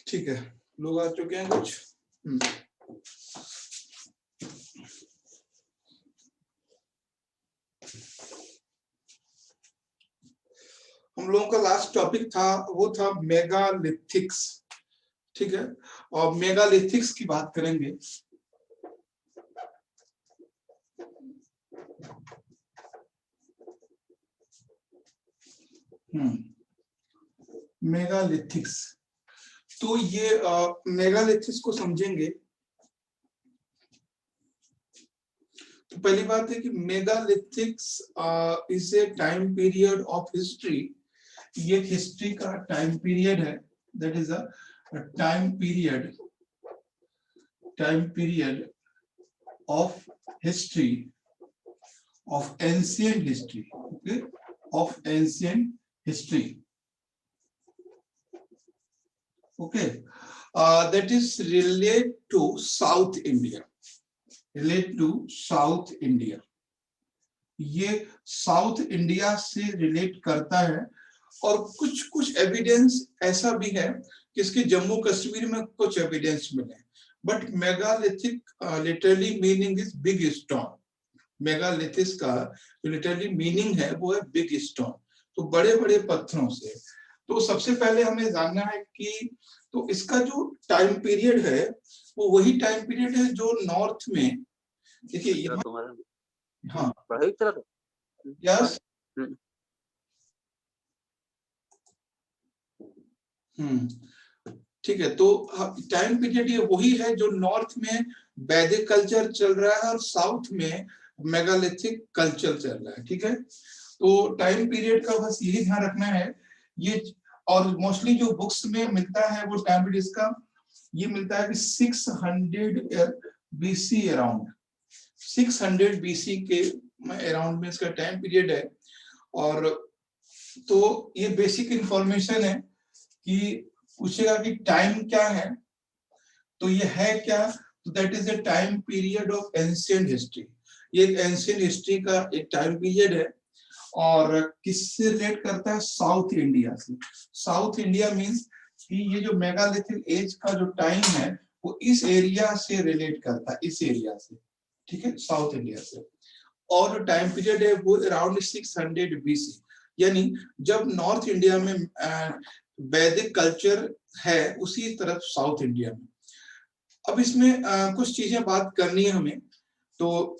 ठीक है, लोग आ चुके हैं कुछ। हम लोगों का लास्ट टॉपिक था, वो था मेगालिथिक्स। ठीक है, और मेगालिथिक्स की बात करेंगे। मेगालिथिक्स, तो ये मेगालिथिक्स को समझेंगे तो पहली बात है कि megalithics is a time period of history. ये हिस्ट्री का टाइम पीरियड है, that is a time period of history of ancient history, okay, of ancient history, okay, that is relate to South India, ये south India से relate करता है। और कुछ evidence ऐसा भी है कि इसके जम्मू कश्मीर में कुछ एविडेंस मिले, but megalithic literally meaning is big stone. Megaliths का जो लिटरली मीनिंग है वो है बिग स्टोन, तो बड़े बड़े पत्थरों से। तो सबसे पहले हमें जानना है कि तो इसका जो टाइम पीरियड है वो वही टाइम पीरियड है जो नॉर्थ में, देखिए हाँ यस, ठीक है, तो टाइम पीरियड ये वही है जो नॉर्थ में वैदिक कल्चर चल रहा है और साउथ में मेगालिथिक कल्चर चल रहा है। ठीक है, तो टाइम पीरियड का बस यही ध्यान रखना है ये। और मोस्टली जो बुक्स में मिलता है वो टाइम पीरियड इसका ये मिलता है कि 600 बीसी, अराउंड 600 बीसी के अराउंड में इसका टाइम पीरियड है। और तो ये बेसिक इंफॉर्मेशन है कि पूछेगा कि टाइम क्या है, तो ये है क्या, तो that is a time period of ancient history. ये एक एंशिएंट हिस्ट्री का एक टाइम पीरियड है और किससे रिलेट करता है, साउथ इंडिया से। साउथ इंडिया मींस कि ये जो मेगालिथिक एज का जो टाइम है वो इस एरिया से रिलेट करता है, इस एरिया से, ठीक है, साउथ इंडिया से। और टाइम पीरियड है वो अराउंड 600 बीसी, यानी जब नॉर्थ इंडिया में वैदिक कल्चर है उसी तरफ साउथ इंडिया में। अब इसमें कुछ चीजें बात करनी है हमें, तो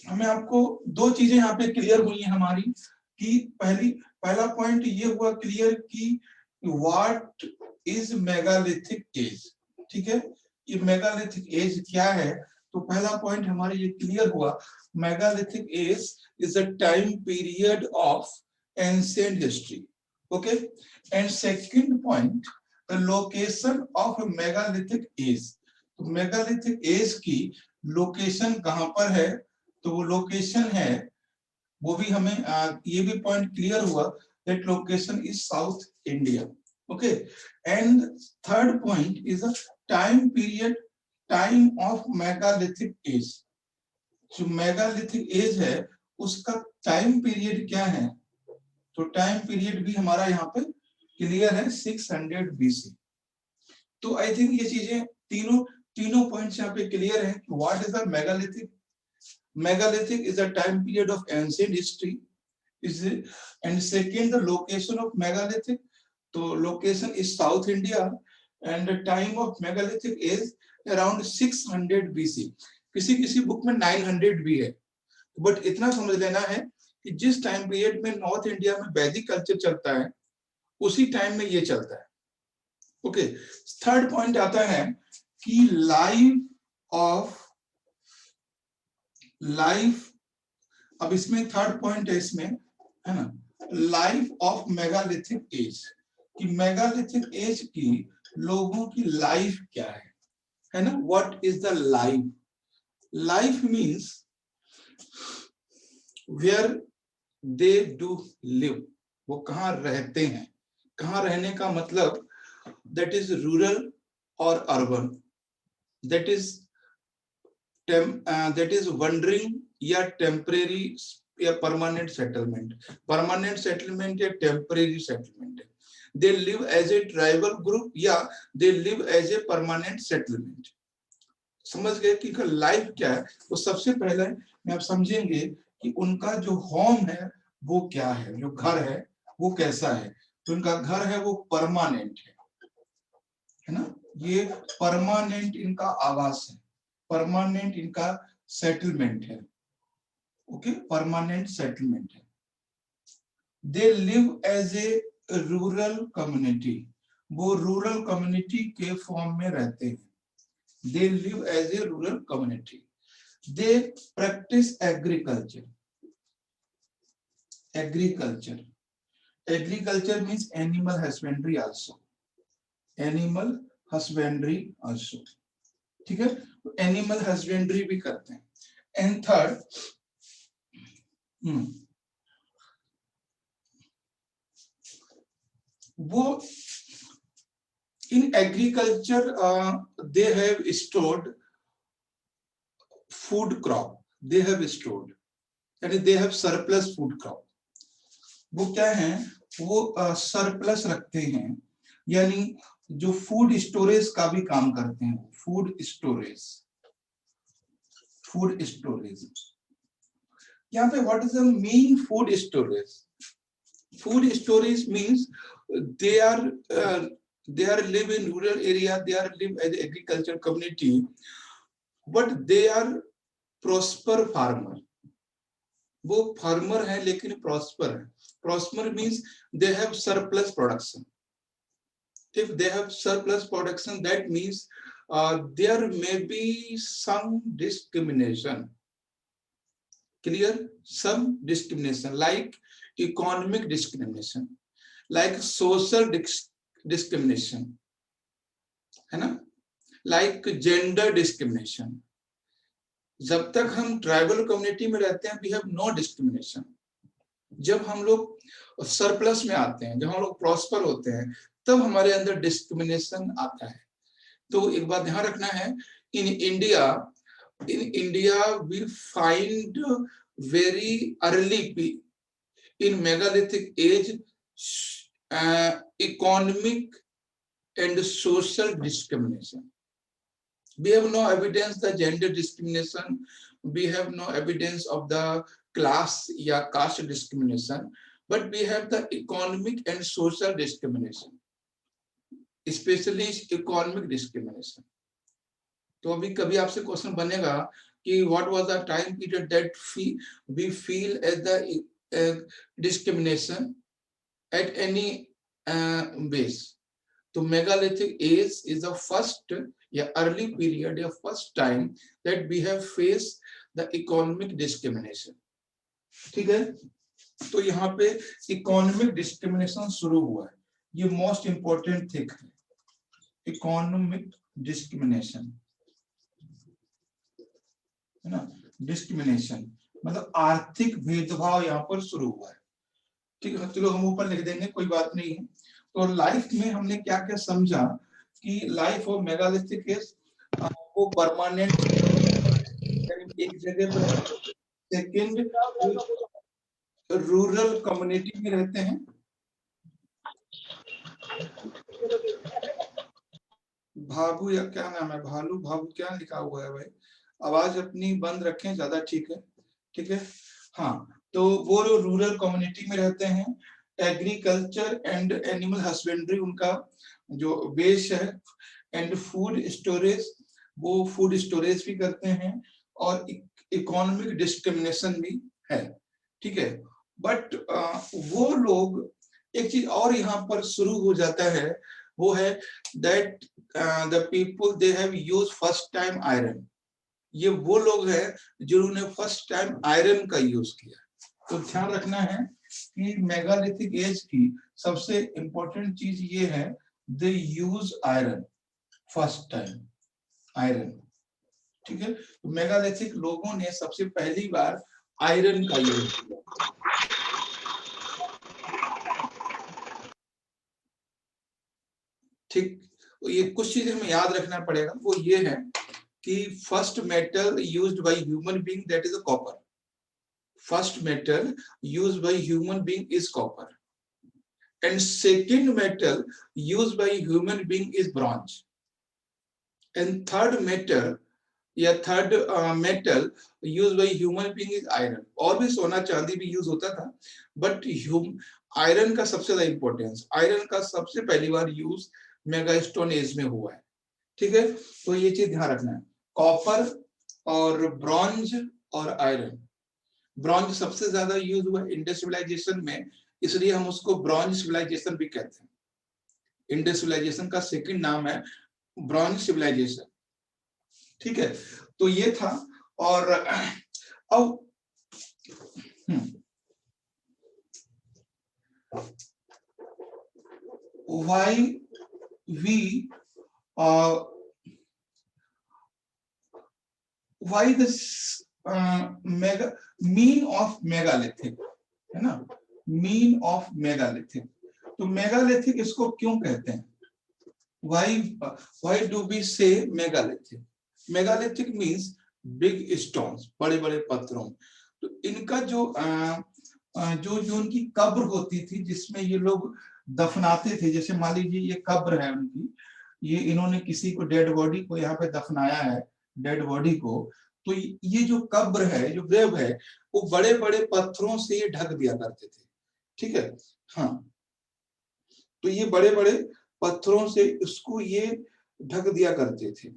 हमें आपको दो चीजें यहाँ पे क्लियर हुई है हमारी कि पहला पॉइंट ये हुआ क्लियर कि व्हाट इज मेगालिथिक एज। ठीक है, ये मेगालिथिक एज क्या है, तो पहला पॉइंट हमारा ये क्लियर हुआ, megalithic age is a time period of ancient history. Okay, and second point, the location of megalithic age. तो मेगालिथिक एज की लोकेशन कहां पर है, तो वो लोकेशन है, वो भी हमें ये भी पॉइंट क्लियर हुआ that location is South India. Okay, and third point is a time period, time of megalithic age. जो मेगालिथिक एज है उसका टाइम पीरियड क्या है, तो टाइम पीरियड भी हमारा यहाँ पे क्लियर है, 600 बीसी। तो आई थिंक ये चीजें तीनों पॉइंट्स यहाँ पे क्लियर है। What is the megalithic, megalithic is a time period of ancient history, is it? And second, the location of megalithic, so location is South India and the time of megalithic is around 600 BC। किसी किसी book में 900 भी है, but इतना समझ लेना है कि जिस टाइम पीरियड में नॉर्थ इंडिया में वैदिक कल्चर चलता है उसी टाइम में ये चलता है। ओके, थर्ड पॉइंट आता है कि लाइफ, अब इसमें थर्ड पॉइंट है इसमें, है ना, लाइफ ऑफ मेगालिथिक एज, कि मेगालिथिक एज की लोगों की लाइफ क्या है ना, what is the life. Life means where they do live, वो कहाँ रहते हैं। कहाँ रहने का मतलब दैट इज रूरल और अर्बन, दैट इज वंडरिंग या टेम्परेरी या परमानेंट सेटलमेंट। परमानेंट सेटलमेंट या टेम्परेरी सेटलमेंट है, they live as a tribal group या they live as a permanent settlement. समझ गए कि लाइफ क्या है। तो सबसे पहले में आप समझेंगे कि उनका जो होम है वो क्या है, जो घर है वो कैसा है। तो उनका घर है वो परमानेंट है ना, ये परमानेंट इनका आवास है, परमानेंट इनका सेटलमेंट है। ओके, परमानेंट सेटलमेंट है। They live as a rural community, वो रूरल कम्युनिटी के फॉर्म में रहते हैं। They live as a rural community. They practice agriculture. Agriculture. Agriculture means animal husbandry also. Animal husbandry also. ठीक है, तो animal husbandry भी करते हैं। And third, वो in agriculture they have stored food crop. They have stored, यानी they have surplus food crop. वो क्या है, वो सरप्लस रखते हैं, यानी जो फूड स्टोरेज का भी काम करते हैं। फूड स्टोरेज, फूड स्टोरेज यहाँ पे what is the mean food storage? Food storage means they are live in rural area, they are live as agriculture community, but they are prosper farmer. वो farmer है लेकिन prosper है। Prosper means they have surplus production. If they have surplus production, that means there may be some discrimination. Clear? Some discrimination, like economic discrimination, like social discrimination, है ना? Like gender discrimination. जब तक हम tribal community में रहते हैं, we have no discrimination. जब हम लोग सरप्लस में आते हैं, जब हम लोग प्रॉस्पर होते हैं, तब हमारे अंदर डिस्क्रिमिनेशन आता है। तो एक बात ध्यान रखना है, in India we find very early in megalithic age economic and social discrimination. We have no evidence the gender discrimination, we have no evidence of the class या caste discrimination, but we have the economic and social discrimination, especially economic discrimination. तो अभी कभी आपसे question बनेगा कि what was the time period that we feel as the discrimination at any base. तो megalithic age is the first या early period या first time that we have faced the economic discrimination. ठीक है, तो यहाँ पे इकोनॉमिक डिस्क्रिमिनेशन शुरू हुआ है, ये मोस्ट इंपॉर्टेंट थिंग है, इकोनॉमिक डिस्क्रिमिनेशन, है ना? डिस्क्रिमिनेशन मतलब आर्थिक भेदभाव यहाँ पर शुरू हुआ है। ठीक है, चलो हम ऊपर लिख देंगे, कोई बात नहीं है। तो लाइफ में हमने क्या क्या समझा कि लाइफ ऑफ मेगालिथिक इज वो परमानेंट एक जगह पर, सेकंड रूरल कम्युनिटी में रहते हैं, भाभू या क्या नाम है, भालू भाभू क्या लिखा हुआ है भाई, आवाज अपनी बंद रखें, ज्यादा ठीक है। ठीक है, हाँ, तो वो रूरल कम्युनिटी में रहते हैं। एग्रीकल्चर एंड एनिमल हस्बेंड्री उनका जो बेस है, एंड फूड स्टोरेज, वो फूड स्टोरेज भी करते हैं, और इकोनॉमिक डिस्क्रिमिनेशन भी है। ठीक है, बट वो लोग, एक चीज और यहाँ पर शुरू हो जाता है, वो है that the people they have used first time iron. ये वो लोग हैं जिन्होंने फर्स्ट टाइम आयरन का यूज किया। तो ध्यान रखना है कि मेगालिथिक एज की सबसे इंपॉर्टेंट चीज ये है, they use iron first time, iron. ठीक है, तो मेगालिथिक लोगों ने सबसे पहली बार आयरन का यूज किया। ठीक, तो ये कुछ चीजें हमें याद रखना पड़ेगा, वो ये है कि first metal used by human being that is a copper. First metal used by human being is copper, and second metal used by human being is bronze, and third metal या third metal use by human being is iron. और भी सोना चांदी भी use होता था, but iron का सबसे ज्यादा इंपॉर्टेंस, आयरन का सबसे पहली बार यूज मेगा स्टोन एज में हुआ है। ठीक है, तो ये चीज ध्यान रखना है, कॉपर और ब्रॉन्ज और आयरन। ब्रॉन्ज सबसे ज्यादा यूज हुआ इंडस सिविलाइजेशन में, इसलिए हम उसको ब्रॉन्ज सिविलाइजेशन भी कहते हैं। इंडस सिविलाइजेशन का सेकंड नाम है ब्रॉन्ज सिविलाइजेशन। ठीक है, तो ये था। और अब why we why this mega mean of megalithic है ना, मीन ऑफ मेगालिथिक। तो मेगालिथिक इसको क्यों कहते हैं, why do we say megalithic? Megalithic means big stones, बड़े बड़े पत्थरों। तो इनका जो जो उनकी कब्र होती थी जिसमें ये लोग दफनाते थे, जैसे मान लीजिए ये कब्र है उनकी, ये इन्होंने किसी को डेड बॉडी को यहाँ पे दफनाया है, डेड बॉडी को, तो ये जो कब्र है, जो ग्रेव है, वो बड़े बड़े पत्थरों से ये ढक दिया करते थे। ठीक है, हाँ, तो ये बड़े बड़े पत्थरों से उसको ये ढक दिया करते थे,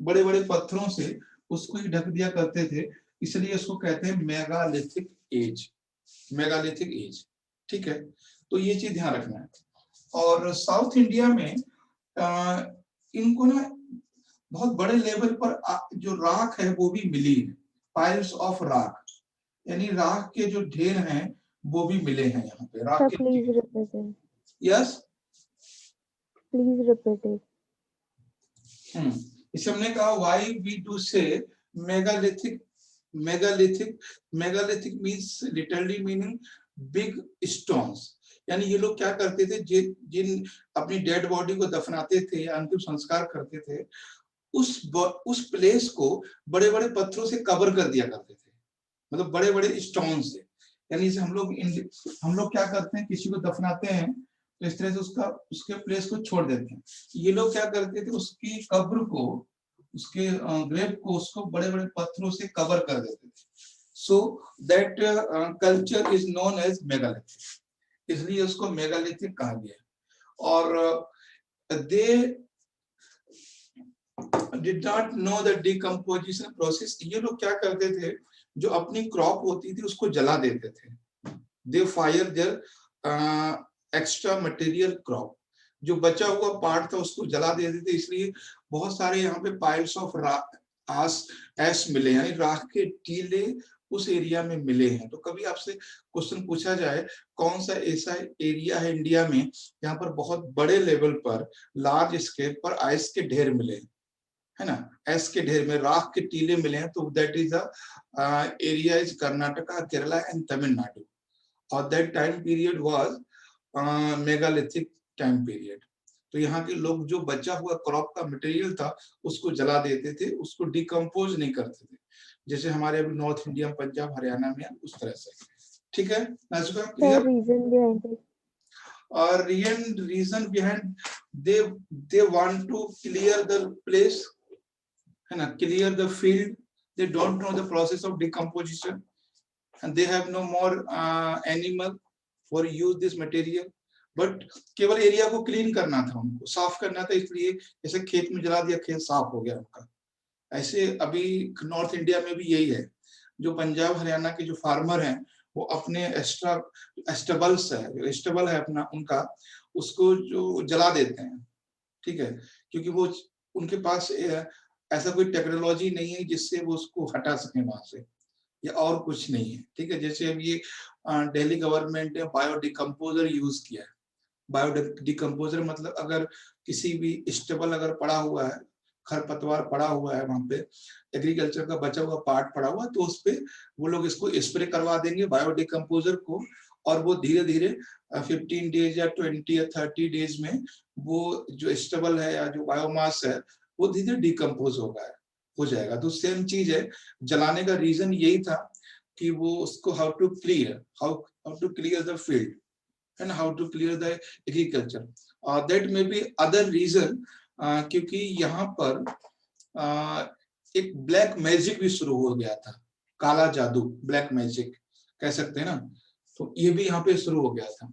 बड़े बड़े पत्थरों से उसको ही ढक दिया करते थे, इसलिए इसको कहते हैं मेगालिथिक एज, मेगालिथिक एज। ठीक है, तो ये चीज ध्यान रखना है। और साउथ इंडिया में इनको ना बहुत बड़े लेवल पर जो राख है वो भी मिली है, पाइल्स ऑफ राख, यानी राख के जो ढेर हैं वो भी मिले हैं यहाँ पे, राख के। Please repeat it. Yes, please repeat it. इसे हमने कहा व्हाई वी डू से megalithic, megalithic, megalithic means literally meaning big stones, यानी ये लोग क्या करते थे, जिन अपनी डेड बॉडी को दफनाते थे या अंतिम संस्कार करते थे, उस प्लेस को बड़े बड़े पत्थरों से कवर कर दिया करते थे, मतलब बड़े बड़े स्टोन से। यानी हम लोग क्या करते हैं, किसी को दफनाते हैं तो इस तरह से उसके प्लेस को छोड़ देते हैं। ये लोग क्या करते थे, उसकी कब्र को, उसके ग्रेव को, उसको बड़े बड़े पत्थरों से कवर कर देते थे। So that culture is known as megalithic, इसलिए उसको मेगालिथिक कहा गया। और दे did not know the decomposition process। ये लोग क्या करते थे, जो अपनी क्रॉप होती थी उसको जला देते थे, they fire their extra material crop, जो बचा हुआ पार्ट था उसको जला देते थे। इसलिए बहुत सारे यहाँ पे पाइल्स ऑफ एश मिले, यानी राख के टीले उस एरिया में मिले हैं। तो कभी आपसे क्वेश्चन पूछा जाए कौन सा ऐसा एरिया है इंडिया में यहाँ पर बहुत बड़े लेवल पर, लार्ज स्केल पर आइस के ढेर मिले, है ना, एस के ढेर में राख के टीले मिले हैं, तो that is area is Karnataka, Kerala and Tamil Nadu. और that time period was megalithic time period. तो यहाँ के लोग जो बचा हुआ क्रॉप का मटेरियल था उसको जला देते थे, उसको डिकम्पोज नहीं करते थे, जैसे हमारे अभी नॉर्थ इंडिया, पंजाब, हरियाणा में उस तरह से। ठीक है, क्लियर। और reason behind they want to clear the place, है ना, clear the field, they don't know the process of decomposition and they have no more animal for use this material, but केवल एरिया को clean करना था, उनको साफ करना था, इसलिए जैसे खेत में जला दिया, खेत साफ हो गया उनका। ऐसे अभी नॉर्थ इंडिया में भी यही है, जो पंजाब हरियाणा के जो फार्मर हैं वो अपने स्टेबल है अपना उनका, उसको जो जला देते हैं। ठीक है, क्योंकि वो उनके पास ऐसा कोई टेक्नोलॉजी नहीं है जिससे वो उसको हटा सके वहां से, या और कुछ नहीं है। ठीक है, जैसे अब ये दिल्ली गवर्नमेंट ने बायो डिकम्पोजर यूज किया है। बायो डिकम्पोजर मतलब अगर किसी भी स्टेबल अगर पड़ा हुआ है, खरपतवार पड़ा हुआ है, वहां पे एग्रीकल्चर का बचा हुआ पार्ट पड़ा हुआ, तो उस पे वो लोग इसको स्प्रे करवा देंगे बायो डिकम्पोजर को, और वो धीरे धीरे 15 डेज या 20 या 30 डेज में वो जो स्टेबल है या जो बायोमास है वो धीरे धीरे डिकम्पोज हो जाएगा। तो सेम चीज है, जलाने का रीजन यही था कि वो उसको how to clear the field, and how to clear the agriculture. That may be other reason, क्योंकि यहाँ पर एक ब्लैक मैजिक भी शुरू हो गया था, काला जादू, ब्लैक मैजिक कह सकते हैं ना, तो ये भी यहाँ पे शुरू हो गया था।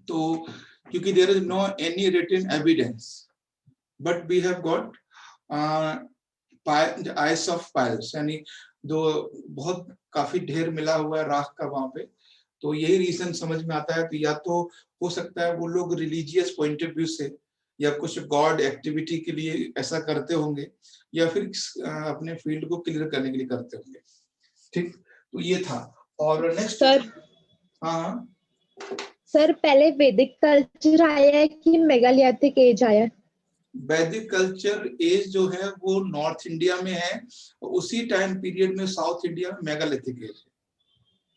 तो क्योंकि there is no any written evidence, but we have got ice of piles, यानी जो बहुत काफी ढेर मिला हुआ है राख का वहां पे, तो यही रीजन समझ में आता है। तो या तो हो सकता है वो लोग रिलीजियस पॉइंट ऑफ व्यू से या कुछ गॉड एक्टिविटी के लिए ऐसा करते होंगे, या फिर अपने फील्ड को क्लियर करने के लिए करते होंगे। ठीक, तो ये था। और नेक्स्ट सर, हाँ सर पहले वैदिक कल्चर आया है कि मेगालिथिक एज आया है? वैदिक कल्चर एज जो है वो नॉर्थ इंडिया में है, उसी टाइम पीरियड में साउथ इंडिया में मेगालिथिक एज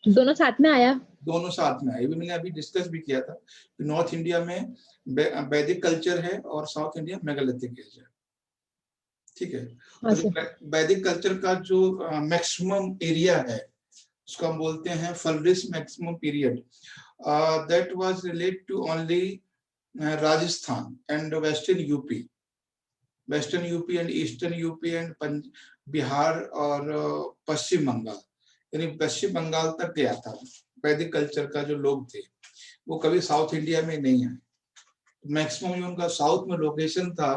है। दोनों साथ में आया? दोनों साथ में आए, मैंने अभी डिस्कस भी किया था कि नॉर्थ इंडिया में वैदिक कल्चर है और साउथ इंडिया मेगालिथिक एज है। ठीक है, वैदिक कल्चर का जो मैक्सिमम एरिया है उसको हम बोलते हैं फलरिस maximum period, that was relate to only Rajasthan and western UP, and eastern UP and Bihar और पश्चिम बंगाल, यानी पश्चिम बंगाल तक गया था। वैदिक कल्चर का जो लोग थे वो कभी साउथ इंडिया में नहीं आए। मैक्सिमम जो उनका साउथ में लोकेशन था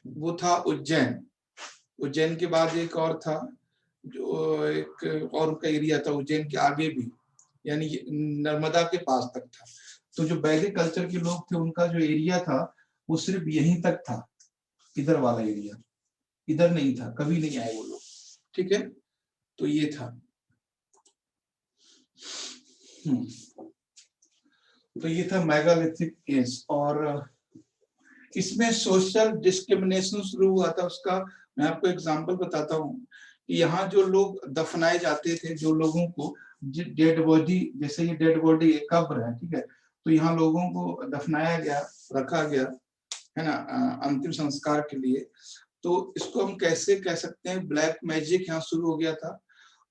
वो था उज्जैन। उज्जैन के बाद एक और था, जो एक और का एरिया था उज्जैन के आगे भी, यानी नर्मदा के पास तक था। तो जो वैदिक कल्चर के लोग थे उनका जो एरिया था वो सिर्फ यहीं तक था, इधर वाला एरिया, इधर नहीं था, कभी नहीं आए वो लोग। ठीक है, तो ये था। तो ये था मेगालिथिक एज। और इसमें सोशल डिस्क्रिमिनेशन शुरू हुआ था उसका मैं आपको एग्जांपल बताता हूँ कि यहाँ जो लोग दफनाए जाते थे, जो लोगों को डेड बॉडी, जैसे ये डेड बॉडी एक कब्र है, ठीक है, तो यहाँ लोगों को दफनाया गया, रखा गया है ना, अंतिम संस्कार के लिए। तो इसको हम कैसे कह सकते हैं, ब्लैक मैजिक यहाँ शुरू हो गया था,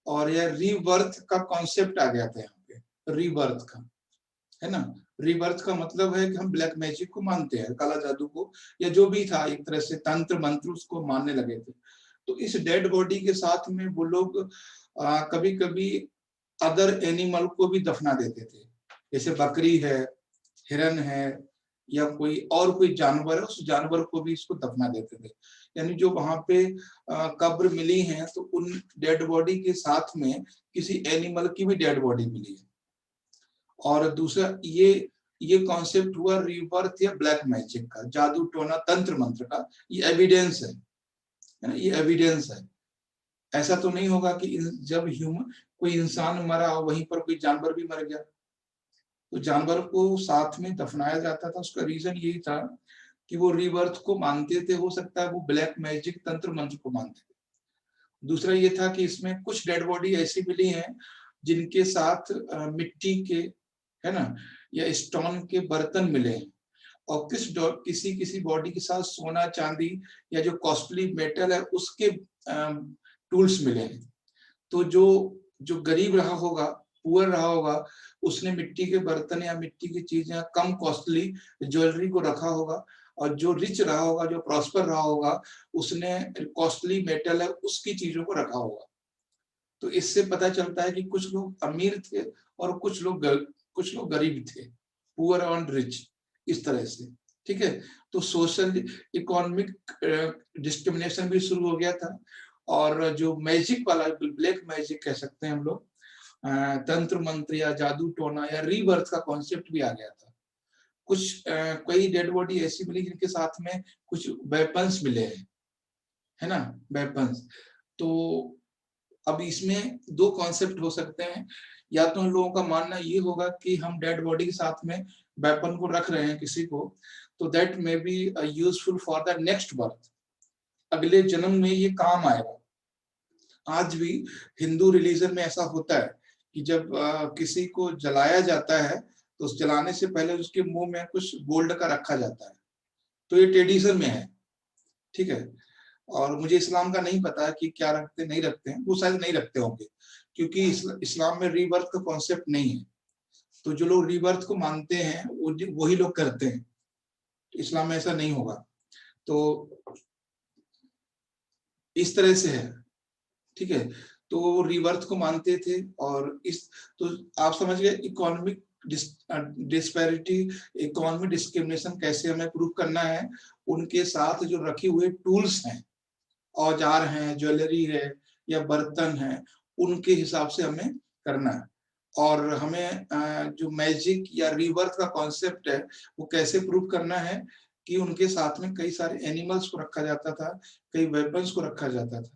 और यह रीबर्थ का कॉन्सेप्ट आ गया था यहाँ पे, रीबर्थ का, है ना। रीबर्थ का मतलब है कि हम ब्लैक मैजिक को मानते हैं, काला जादू को, या जो भी था एक तरह से तंत्र मंत्र, उसको मानने लगे थे। तो इस डेड बॉडी के साथ में वो लोग कभी कभी अदर एनिमल को भी दफना देते थे, जैसे बकरी है, हिरन है, या कोई जानवर है, उस जानवर को भी इसको दफना देते थे। यानी जो वहां पे कब्र मिली है तो उन डेड बॉडी के साथ में किसी एनिमल की भी डेड बॉडी मिली है। और दूसरा ये कॉन्सेप्ट हुआ रीबर्थ या ब्लैक मैजिक का, जादू टोना तंत्र मंत्र का, ये एविडेंस है ना, ये एविडेंस है। ऐसा तो नहीं होगा कि जब कोई इंसान मरा वहीं पर कोई जानवर भी मर गया, तो जानवर को साथ में दफनाया जाता था। उसका रीजन यही था कि वो रीबर्थ को मानते थे, हो सकता है वो ब्लैक मैजिक तंत्र मंत्र को मानते थे। दूसरा ये था कि इसमें कुछ डेड बॉडी ऐसी मिली हैं जिनके साथ मिट्टी के, है ना, या स्टोन के बर्तन मिले हैं, और किसी बॉडी के साथ सोना चांदी या जो कॉस्टली मेटल है उसके टूल्स मिले हैं। तो जो गरीब रहा होगा, पुअर रहा होगा, उसने मिट्टी के बर्तन या मिट्टी की चीजें, कम कॉस्टली ज्वेलरी को रखा होगा, और जो रिच रहा होगा, जो प्रॉस्पर रहा होगा, उसने कॉस्टली मेटल है उसकी चीजों को रखा होगा। तो इससे पता चलता है कि कुछ लोग अमीर थे और कुछ लोग गरीब थे, पुअर एंड रिच, इस तरह से। ठीक है, तो सोशल इकोनॉमिक डिस्क्रिमिनेशन भी शुरू हो गया था। और जो मैजिक वाला, ब्लैक मैजिक कह सकते हैं हम लोग, तंत्र मंत्र या जादू टोना या रीबर्थ का कॉन्सेप्ट भी आ गया था। कई डेड बॉडी ऐसी मिली जिनके साथ में कुछ वेपन्स मिले हैं, है ना, वेपन्स। तो अब इसमें दो कॉन्सेप्ट हो सकते हैं, या तो उन लोगों का मानना ये होगा कि हम डेड बॉडी के साथ में वेपन को रख रहे हैं किसी को, तो that may be useful for the next birth, अगले जन्म में ये काम आएगा। आज भी हिंदू रिलीजन में ऐसा होता है कि जब किसी को जलाया जाता है तो उस जलाने से पहले उसके मुंह में कुछ गोल्ड का रखा जाता है, तो ये ट्रेडिशन में है। ठीक है, और मुझे इस्लाम का नहीं पता कि क्या रखते नहीं रखते हैं, वो शायद नहीं रखते होंगे, क्योंकि इस्लाम में रीबर्थ का कॉन्सेप्ट नहीं है। तो जो लोग रीबर्थ को मानते हैं वही लोग करते हैं, इस्लाम में ऐसा नहीं होगा। तो इस तरह से है, ठीक है। तो वो रीबर्थ को मानते थे, और इस तो आप समझ गए इकोनॉमिक डिस्पैरिटी, इकोनॉमिक डिस्क्रिमिनेशन कैसे हमें प्रूव करना है। उनके साथ जो रखे हुए टूल्स हैं, औजार हैं, ज्वेलरी है या बर्तन है, उनके हिसाब से हमें करना है। और हमें जो मैजिक या रीबर्थ का कॉन्सेप्ट है वो कैसे प्रूव करना है कि उनके साथ में कई सारे एनिमल्स को रखा जाता था, कई वेपन्स को रखा जाता था।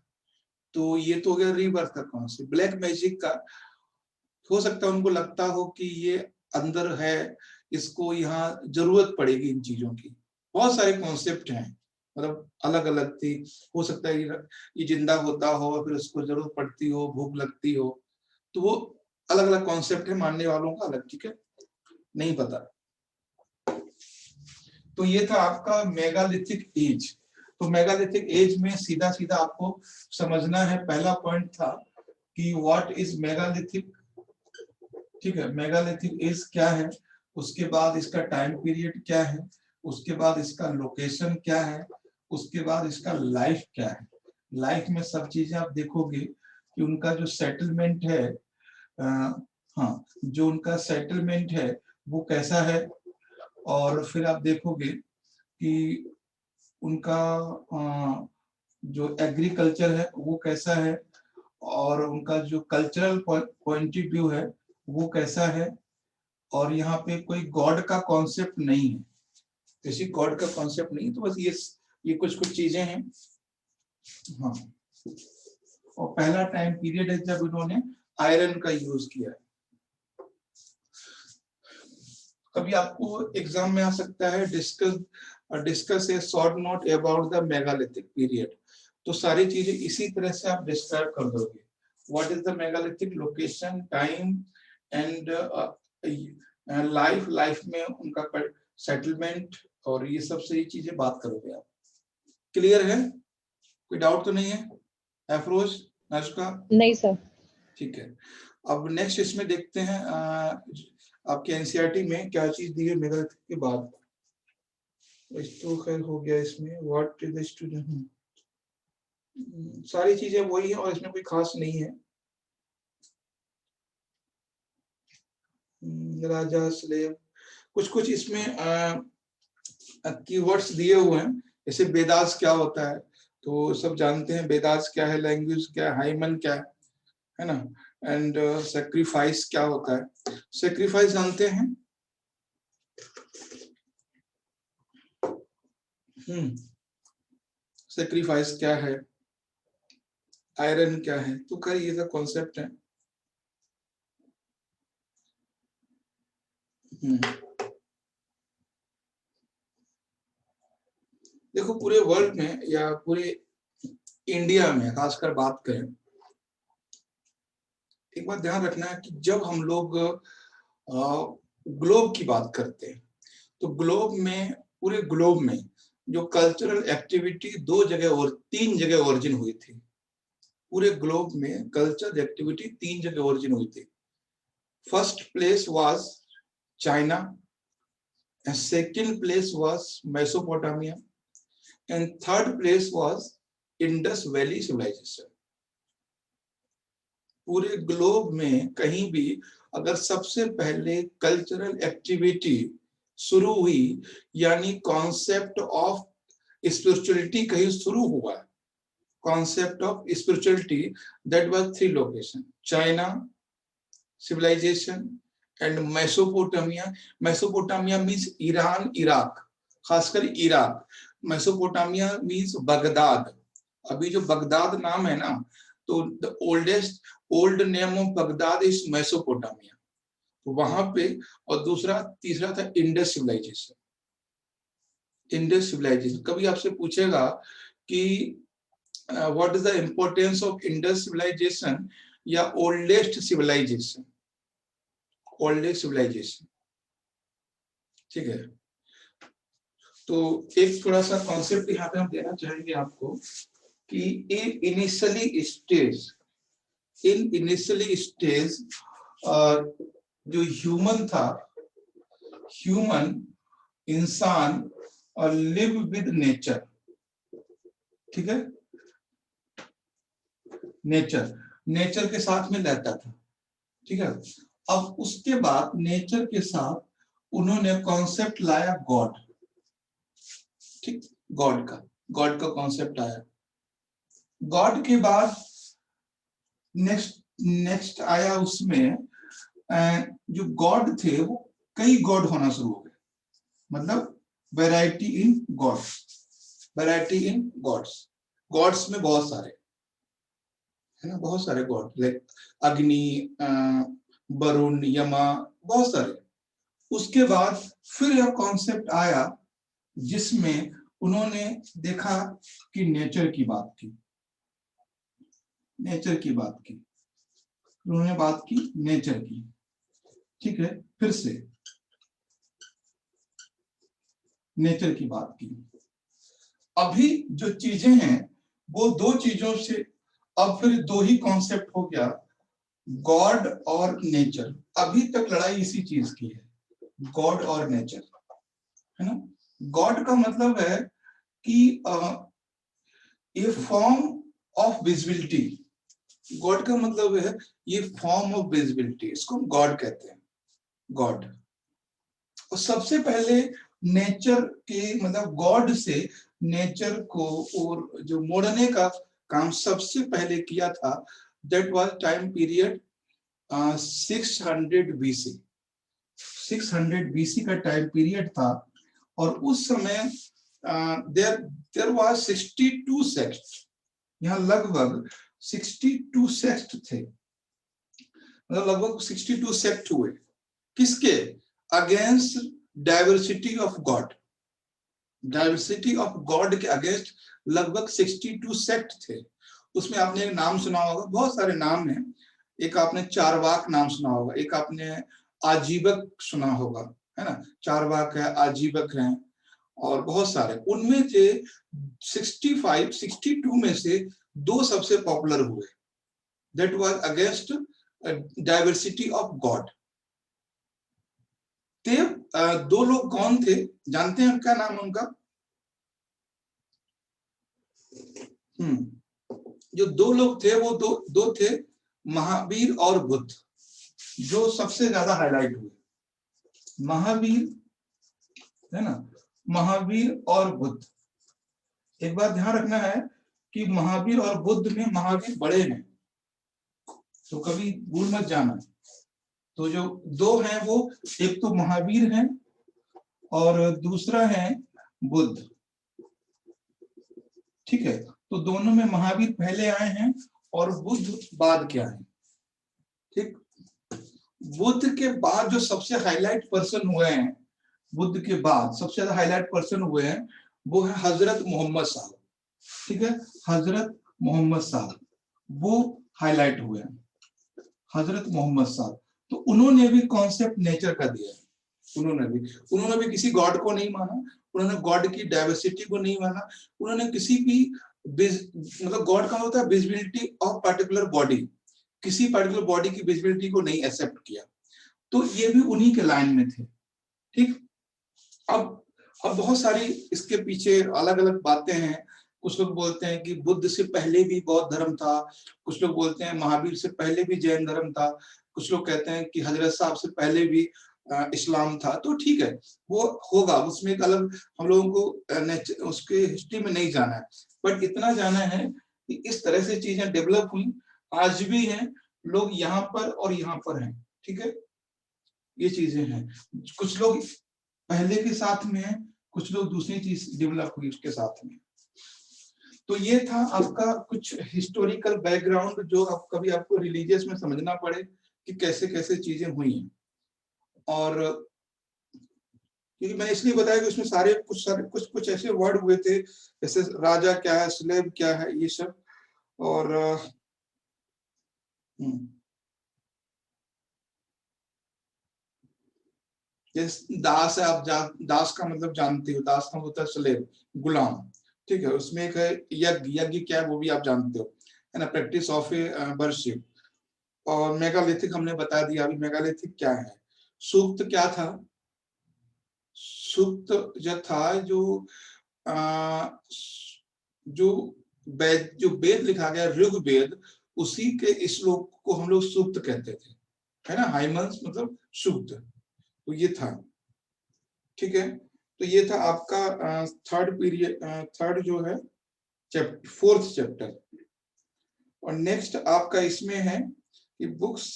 तो ये तो हो गया रीबर्थ का कॉन्सेप्ट। ब्लैक मैजिक का हो सकता है उनको लगता हो कि ये अंदर है, इसको यहाँ जरूरत पड़ेगी इन चीजों की। बहुत सारे कॉन्सेप्ट हैं, मतलब अलग अलग थी। हो सकता है ये जिंदा होता हो, फिर उसको जरूरत पड़ती हो, भूख लगती हो, तो वो अलग अलग कॉन्सेप्ट है, मानने वालों का अलग, ठीक है, नहीं पता। तो ये था आपका मेगालिथिक एज। तो मेगालिथिक एज में सीधा सीधा आपको समझना है, पहला पॉइंट था कि व्हाट इज मेगालिथिक, ठीक है, मेगालिथिक एज क्या है, उसके बाद इसका टाइम पीरियड क्या है, उसके बाद इसका लोकेशन क्या है, उसके बाद इसका लाइफ क्या है। लाइफ में सब चीजें आप देखोगे कि उनका जो सेटलमेंट है, हाँ, जो उनका सेटलमेंट है वो कैसा है, और फिर आप देखोगे कि उनका जो एग्रीकल्चर है वो कैसा है, और उनका जो कल्चरल पॉइंट ऑफ व्यू है वो कैसा है। और यहाँ पे कोई गॉड का कॉन्सेप्ट नहीं है, किसी गॉड का कॉन्सेप्ट नहीं, तो बस ये कुछ कुछ चीजें हैं। हाँ, और पहला टाइम पीरियड है जब इन्होंने आयरन का यूज किया है। कभी आपको एग्जाम में आ सकता है discuss A short note about the megalithic period, तो सारी चीजें इसी तरह से आप डिस्क्राइब कर दोगे। What is the megalithic, location, time and life में उनका सेटलमेंट, और ये सब सही चीजें बात करोगे आप। क्लियर है, कोई डाउट तो नहीं है अफरोज, नाजुका? नहीं सर। ठीक है, अब नेक्स्ट इसमें देखते हैं आपके एनसीईआरटी में क्या चीज दी है मेगालिथिक के बाद। तो खैर हो गया इसमें, व्हाट इज द स्टूडेंट, सारी चीजें वही है और इसमें कोई खास नहीं है। राजा, स्लेव, कुछ कुछ इसमें कीवर्ड्स दिए हुए हैं, जैसे वेदास क्या होता है, तो सब जानते हैं वेदास क्या है, लैंग्वेज क्या है, हाइमन क्या है ना। एंड सेक्रीफाइस क्या होता है, सेक्रीफाइस जानते हैं? सेक्रीफाइस क्या है, आयरन क्या है, तो खैर ये सब कॉन्सेप्ट है। देखो पूरे वर्ल्ड में या पूरे इंडिया में खासकर बात करें, एक बात ध्यान रखना है कि जब हम लोग ग्लोब की बात करते हैं, तो ग्लोब में, पूरे ग्लोब में जो कल्चरल एक्टिविटी दो जगह और तीन जगह ओरिजिन हुई थी। पूरे ग्लोब में कल्चरल एक्टिविटी तीन जगह ओरिजिन हुई थी। First place was China, and second place was Mesopotamia, and third place was Indus Valley civilization। पूरे ग्लोब में कहीं भी अगर सबसे पहले कल्चरल एक्टिविटी शुरू हुई, यानी कॉन्सेप्ट ऑफ स्पिरिचुअलिटी कहीं शुरू हुआ, concept of spirituality, that was three location, China civilization and Mesopotamia. Mesopotamia means Iran, Iraq, खासकर इराक। Mesopotamia means Baghdad. अभी जो बगदाद नाम है ना, तो the old name of Baghdad is Mesopotamia, तो वहां पे। और तीसरा था इंडस सिविलाइजेशन। इंडस सिविलाइजेशन, कभी आपसे पूछेगा कि what is the importance of Indus civilization या ओल्डेस्ट सिविलाइजेशन, ओल्डेस्ट सिविलाइजेशन, ठीक है। तो एक थोड़ा सा कॉन्सेप्ट यहाँ पे हम देना चाहेंगे आपको कि इन इनिशियली स्टेज जो ह्यूमन था, ह्यूमन इंसान और लिव विद नेचर, ठीक है, नेचर के साथ में रहता था, ठीक है। अब उसके बाद नेचर के साथ उन्होंने कॉन्सेप्ट लाया गॉड, ठीक, गॉड का कॉन्सेप्ट आया। गॉड के बाद नेक्स्ट आया उसमें जो गॉड थे वो कई गॉड होना शुरू हो गए, मतलब वैरायटी इन गॉड्स, गॉड्स में बहुत सारे है ना, बहुत सारे गॉड, लाइक अग्नि, वरुण, यमा, बहुत सारे। उसके बाद फिर यह कॉन्सेप्ट आया जिसमें उन्होंने देखा कि नेचर की बात की, उन्होंने बात की नेचर की, ठीक है, फिर से नेचर की बात की। अभी जो चीजें हैं वो दो चीजों से, अब फिर दो ही कॉन्सेप्ट हो गया, गॉड और नेचर। अभी तक लड़ाई इसी चीज की है, गॉड और नेचर, है ना। गॉड का मतलब है कि ये फॉर्म ऑफ विजिबिलिटी, गॉड का मतलब है ये फॉर्म ऑफ विजिबिलिटी, इसको हम गॉड कहते हैं, गॉड। और सबसे पहले नेचर के मतलब गॉड से नेचर को और जो मोड़ने का काम सबसे पहले किया था, that was time period 600 BC, 600 BC का टाइम पीरियड था। और उस समय देयर वाज 62 सेक्ट, यहाँ लगभग 62 सेक्ट थे, मतलब लगभग 62 सेक्ट हुए, किसके against diversity of God, diversity of God के अगेंस्ट लगभग 62 सेक्ट थे। उसमें आपने एक नाम सुना होगा, बहुत सारे नाम हैं, एक आपने चारवाक नाम सुना होगा, एक आपने आजीवक सुना होगा, है ना, चारवाक है, आजीवक हैं, और बहुत सारे। उनमें से 62 में से दो सबसे पॉपुलर हुए, that was against diversity of God. ते दो लोग कौन थे जानते हैं, क्या नाम है उनका? जो दो लोग थे वो दो थे, महावीर और बुद्ध, जो सबसे ज्यादा हाईलाइट हुए, महावीर, है ना, महावीर और बुद्ध। एक बात ध्यान रखना है कि महावीर और बुद्ध में महावीर बड़े हैं, तो कभी भूल मत जाना। तो जो दो हैं वो, एक तो महावीर हैं और दूसरा है बुद्ध, ठीक है। तो दोनों में महावीर पहले आए हैं और बुद्ध बाद के आए, ठीक। बुद्ध के बाद जो सबसे हाईलाइट पर्सन हुए हैं, बुद्ध के बाद सबसे ज्यादा हाईलाइट पर्सन हुए हैं, वो है हजरत मोहम्मद साहब, ठीक है, हजरत मोहम्मद साहब, वो हाईलाइट हुए हैं, हजरत मोहम्मद साहब। तो उन्होंने भी कॉन्सेप्ट नेचर का दिया, उन्होंने भी किसी गॉड को नहीं माना, उन्होंने गॉड की डाइवर्सिटी को नहीं माना, उन्होंने किसी भी मतलब गॉड का होता है विजिबिलिटी ऑफ पर्टिकुलर बॉडी, किसी पर्टिकुलर बॉडी की विजिबिलिटी को नहीं एक्सेप्ट किया। तो ये भी उन्हीं के लाइन में थे, ठीक। अब बहुत सारी इसके पीछे अलग अलग बातें हैं। कुछ लोग बोलते हैं कि बुद्ध से पहले भी बौद्ध धर्म था, कुछ लोग बोलते हैं महावीर से पहले भी जैन धर्म था, कुछ लोग कहते हैं कि हजरत साहब से पहले भी इस्लाम था। तो ठीक है, वो होगा, उसमें एक अलग हम लोगों को उसके हिस्ट्री में नहीं जाना है, बट इतना जाना है कि इस तरह से चीजें डेवलप हुई, आज भी हैं, लोग यहाँ पर और यहाँ पर हैं, ठीक है, ये चीजें हैं। कुछ लोग पहले के साथ में है, कुछ लोग दूसरी चीज डेवलप हुई उसके साथ में। तो ये था आपका कुछ हिस्टोरिकल बैकग्राउंड, जो आप कभी आपको रिलीजियस में समझना पड़े कि कैसे कैसे चीजें हुई हैं। और क्योंकि मैंने इसलिए बताया कि उसमें सारे कुछ ऐसे वर्ड हुए थे, जैसे राजा क्या है, स्लेव क्या है, ये सब। और दास है, आप दास का मतलब जानते हो, दास का होता है स्लेव, गुलाम, ठीक है। उसमें एक है यज्ञ, यज्ञ क्या है वो भी आप जानते हो, है ना, प्रैक्टिस ऑफ ए वर्शिप। और मेगालिथिक हमने बता दिया। अभी मेगालिथिक क्या है? सूक्त क्या था? सूक्त जो था, जो वेद लिखा गया ऋग्वेद, उसी के श्लोक को हम लोग सूक्त कहते थे, है ना। हाइमन्स मतलब सूक्त, तो ये था, ठीक है। तो ये था आपका थर्ड पीरियड, थर्ड जो है चैप्टर, फोर्थ चैप्टर। और नेक्स्ट आपका इसमें है कि बुक्स।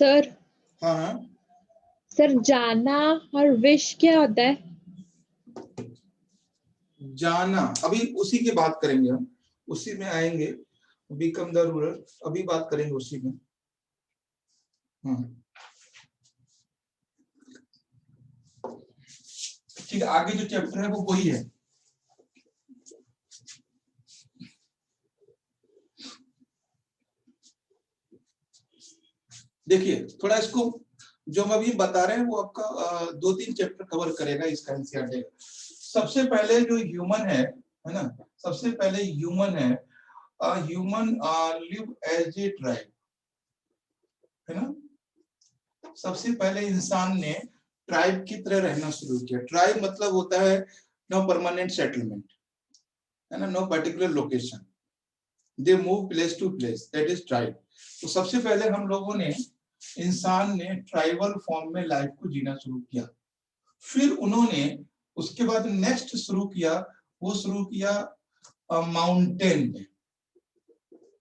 सर हाँ, सर जाना और विश क्या होता है? जाना अभी उसी की बात करेंगे हम, उसी में आएंगे। बिकम द रूलर अभी बात करेंगे उसी में। हाँ, ठीक है। आगे जो चैप्टर है वो वही है। देखिए थोड़ा इसको, जो हम अभी बता रहे हैं वो आपका 2-3 चैप्टर कवर करेगा इसका एनसीईआरटी। सबसे पहले जो ह्यूमन है ना, सबसे पहले ह्यूमन है, human live as a tribe, है ना। सबसे पहले इंसान ने ट्राइब की तरह रहना शुरू किया। ट्राइब मतलब होता है नो परमानेंट सेटलमेंट, है ना, no particular location, they move place to place, that is tribe. तो सबसे पहले हम लोगों ने, इंसान ने ट्राइबल फॉर्म में लाइफ को जीना शुरू किया। फिर उन्होंने उसके बाद नेक्स्ट शुरू किया, वो शुरू किया माउंटेन में,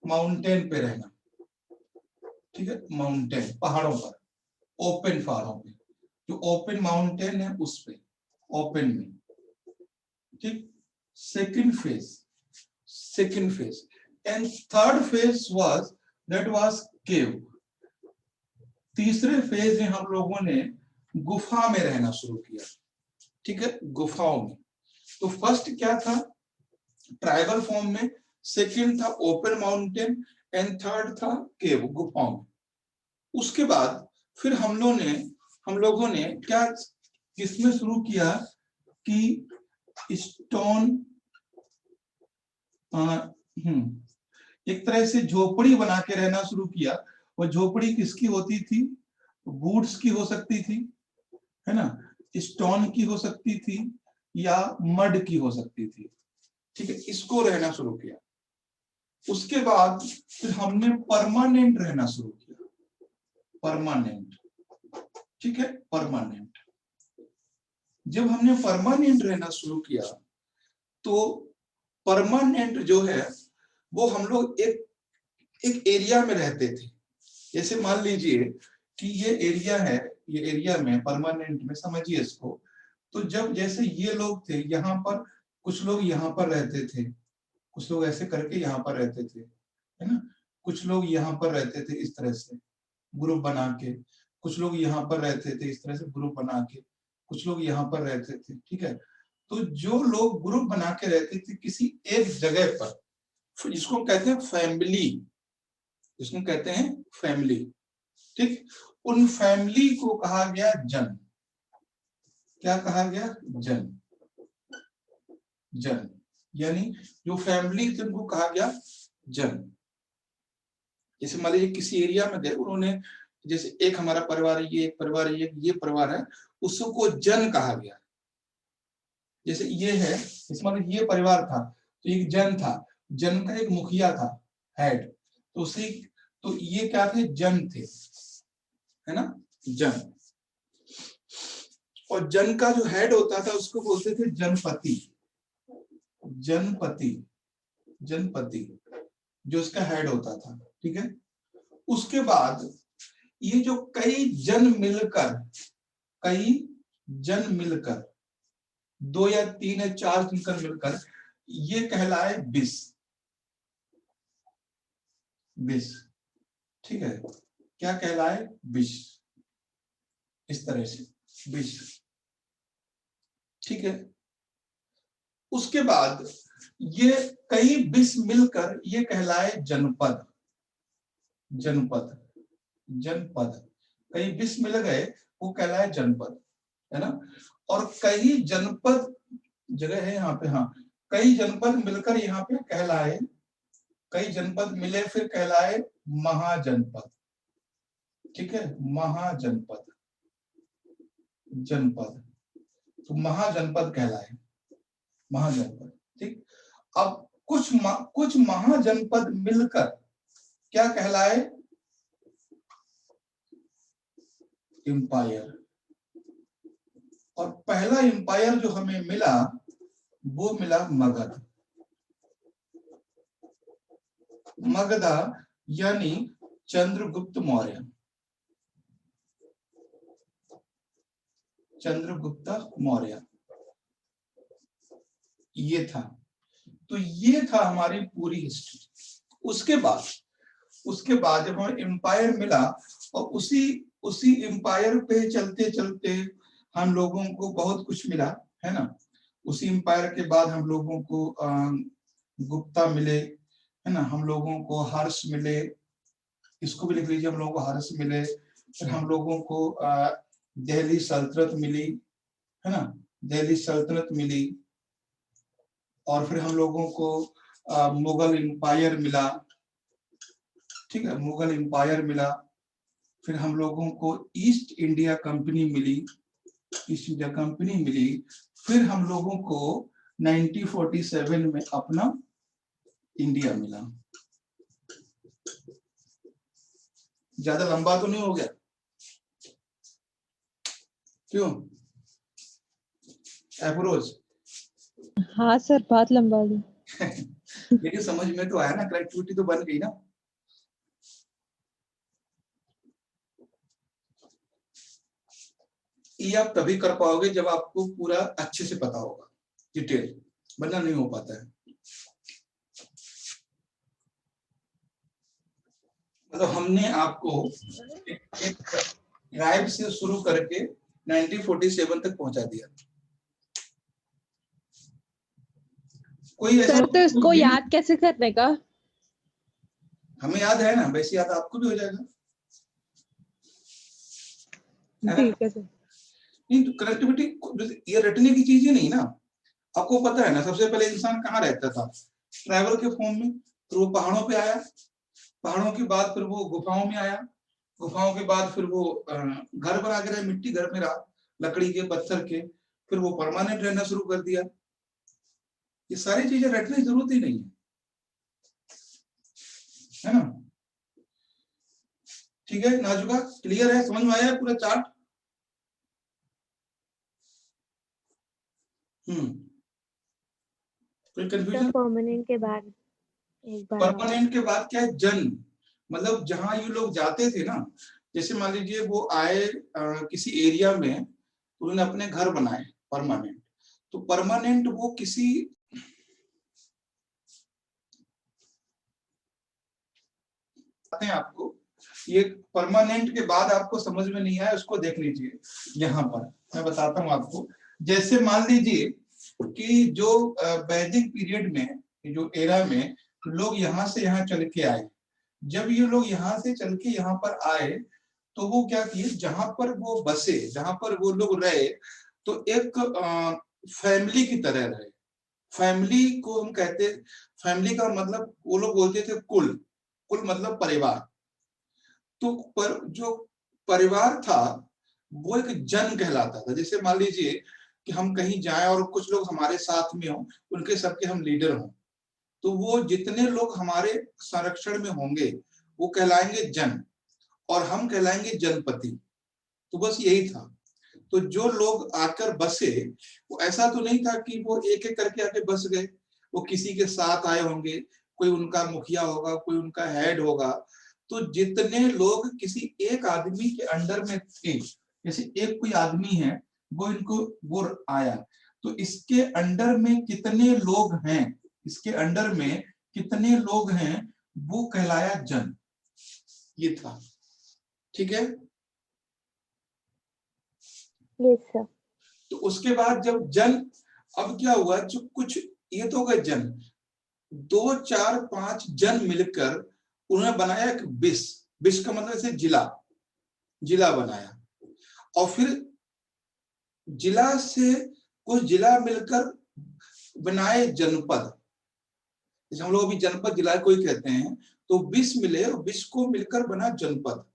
माउंटेन पे रहना, ठीक है। माउंटेन पहाड़ों पर, ओपन पहाड़ों पे, जो ओपन माउंटेन है उस पे, ओपन में, ठीक। Second phase and third phase was, that was cave. तीसरे फेज में हम लोगों ने गुफा में रहना शुरू किया, ठीक है, गुफाओं में। तो फर्स्ट क्या था? ट्राइबल फॉर्म में, सेकंड था ओपन माउंटेन, एंड थर्ड था केव, गुफाओं में। उसके बाद फिर हम लोगों ने क्या किसमें शुरू किया कि स्टोन, एक तरह से झोपड़ी बना के रहना शुरू किया। वो झोपड़ी किसकी होती थी? वुड्स की हो सकती थी, है ना, स्टोन की हो सकती थी, या मड की हो सकती थी, ठीक है। इसको रहना शुरू किया। उसके बाद फिर हमने परमानेंट रहना शुरू किया, परमानेंट, ठीक है, परमानेंट। जब हमने परमानेंट रहना शुरू किया तो परमानेंट जो है वो हम लोग एक एरिया में रहते थे। जैसे मान लीजिए कि ये एरिया है, ये एरिया में परमानेंट में समझिए इसको। तो जब जैसे ये लोग थे यहाँ पर, कुछ लोग यहाँ पर रहते थे, कुछ लोग ऐसे करके यहाँ पर रहते थे, है ना, कुछ लोग यहाँ पर रहते थे इस तरह से ग्रुप बना के, कुछ लोग यहाँ पर रहते थे इस तरह से ग्रुप बना के, कुछ लोग यहाँ पर रहते थे, ठीक है। तो जो लोग ग्रुप बना के रहते थे किसी एक जगह पर, जिसको कहते हैं फैमिली, जिसको कहते हैं फैमिली, ठीक। उन फैमिली को कहा गया जन। क्या कहा गया? जन। जन यानी जो फैमिली थी उनको कहा गया जन। जैसे मान लीजिए किसी एरिया में गए, उन्होंने, जैसे एक हमारा परिवार है, ये एक परिवार है, ये परिवार है, उसको जन कहा गया। जैसे ये है, इसमें ये परिवार था तो एक जन था, जन का एक मुखिया था, हेड, तो उसी, तो ये क्या थे? जन थे, है ना, जन। और जन का जो हेड होता था उसको बोलते थे जनपति, जनपति, जनपति, जो उसका हेड होता था, ठीक है। उसके बाद ये जो कई जन मिलकर 2 या 3 या 4 मिलकर मिलकर ये कहलाए बिस, बिस, ठीक है। क्या कहलाए? बिस, इस तरह से बिस, ठीक है। उसके बाद ये कई बिस मिलकर ये कहलाए जनपद, जनपद, जनपद। कई बिस मिल गए वो कहलाए जनपद, है ना। और कई जनपद जगह है यहाँ पे, हाँ, कई जनपद मिलकर यहाँ पे कहलाए कई जनपद मिले फिर कहलाए महाजनपद। ठीक है, महाजनपद, जनपद, तो महाजनपद कहलाए, महाजनपद। ठीक, अब कुछ महाजनपद मिलकर क्या कहलाए, एम्पायर। और पहला एम्पायर जो हमें मिला वो मिला मगध, मगधा यानी चंद्रगुप्त मौर्य, चंद्रगुप्त मौर्य, ये था। तो ये था हमारी पूरी हिस्ट्री। उसके बाद जब हमें एम्पायर मिला और उसी एम्पायर पे चलते चलते हम लोगों को बहुत कुछ मिला, है ना। उसी एम्पायर के बाद हम लोगों को गुप्ता मिले, है ना, हम लोगों को हर्ष मिले, इसको भी लिख लीजिए, हम लोगों को हर्ष मिले। फिर हम लोगों को दिल्ली सल्तनत मिली, है ना, दिल्ली सल्तनत मिली। और फिर हम लोगों को मुगल एम्पायर मिला, ठीक है, मुगल एम्पायर मिला। फिर हम लोगों को ईस्ट इंडिया कंपनी मिली, ईस्ट इंडिया कंपनी मिली। फिर हम लोगों को 1947 में अपना इंडिया मिला। ज्यादा लंबा तो नहीं हो गया? क्यों अफरोज? हाँ सर, बहुत लंबा हो गया। लेकिन समझ में तो आया ना, कनेक्टिविटी तो बन गई ना। ये आप तभी कर पाओगे जब आपको पूरा अच्छे से पता होगा, डिटेल, वरना नहीं हो पाता है। मतलब हमने आपको एक राइब से शुरू करके 1947 तक पहुंचा दिया। कोई ऐसा सर तो इसको याद कैसे करने का? हमें याद है ना, वैसे याद आपको भी हो जाएगा। ठीक है सर। नहीं तो कनेक्टिविटी ये रटने की चीज ही नहीं ना। आपको पता है ना, सबसे पहले इंसान कहाँ रहता था? ट्रैवल के फॉर्म में। फिर वो पहाड़ों पे आया, पहाड़ों के बाद फिर वो गुफाओं में आया, गुफाओं के बाद फिर वो घर बना के रहा, मिट्टी घर में रहा, लकड़ी के, पत्थर के। फिर वो परमानेंट रहना शुरू कर दिया। ये सारी चीजें रटने की जरूरत ही नहीं है ना। ठीक है नाजुका, क्लियर है, समझ में आया पूरा चार्ट? कोई कंफ्यूजन? परमानेंट के बाद एक बार परमानेंट के बाद क्या है? जन, मतलब जहां ये लोग जाते थे ना, जैसे मान लीजिए वो आए किसी एरिया में, उन्होंने अपने घर बनाए परमानेंट। तो परमानेंट वो किसी हैं आपको, ये परमानेंट के बाद आपको समझ में नहीं आया, उसको देख लीजिए। यहाँ पर मैं बताता हूँ आपको। जैसे मान लीजिए कि जो वैदिक पीरियड में, जो एरा में लोग यहाँ से यहाँ चल के आए, जब ये लोग यहाँ से चल के यहाँ पर आए तो वो क्या किए, जहां पर वो बसे, जहां पर वो लोग रहे, तो एक फैमिली की तरह रहे। फैमिली को हम कहते, फैमिली का मतलब वो लोग बोलते थे कुल, कुल मतलब परिवार। तो पर जो परिवार था वो एक जन कहलाता था। जैसे मान लीजिए कि हम कहीं जाएं और कुछ लोग हमारे साथ में हों, उनके सबके हम लीडर हों, तो वो जितने लोग हमारे संरक्षण में होंगे वो कहलाएंगे जन, और हम कहलाएंगे जनपति। तो बस यही था। तो जो लोग आकर बसे, वो ऐसा तो नहीं था कि वो एक एक करके आके बस गए, वो किसी के साथ आए होंगे, कोई उनका मुखिया होगा, कोई उनका हेड होगा। तो जितने लोग किसी एक आदमी के अंडर में थे, जैसे एक कोई आदमी है, वो इनको वो आया, तो इसके अंडर में कितने लोग हैं, इसके अंडर में कितने लोग हैं, वो कहलाया जन। ये था, ठीक है। Yes sir. तो उसके बाद जब जन, अब क्या हुआ, जो कुछ ये तो हो गए जन, 2 4 5 जन मिलकर उन्होंने बनाया एक विश, विश का मतलब ऐसे जिला, जिला बनाया। और फिर जिला से कुछ जिला मिलकर बनाए जनपद। जैसे हम लोग अभी जनपद जिला कोई कहते हैं, तो विश्व मिले और विश्व को मिलकर बना जनपद।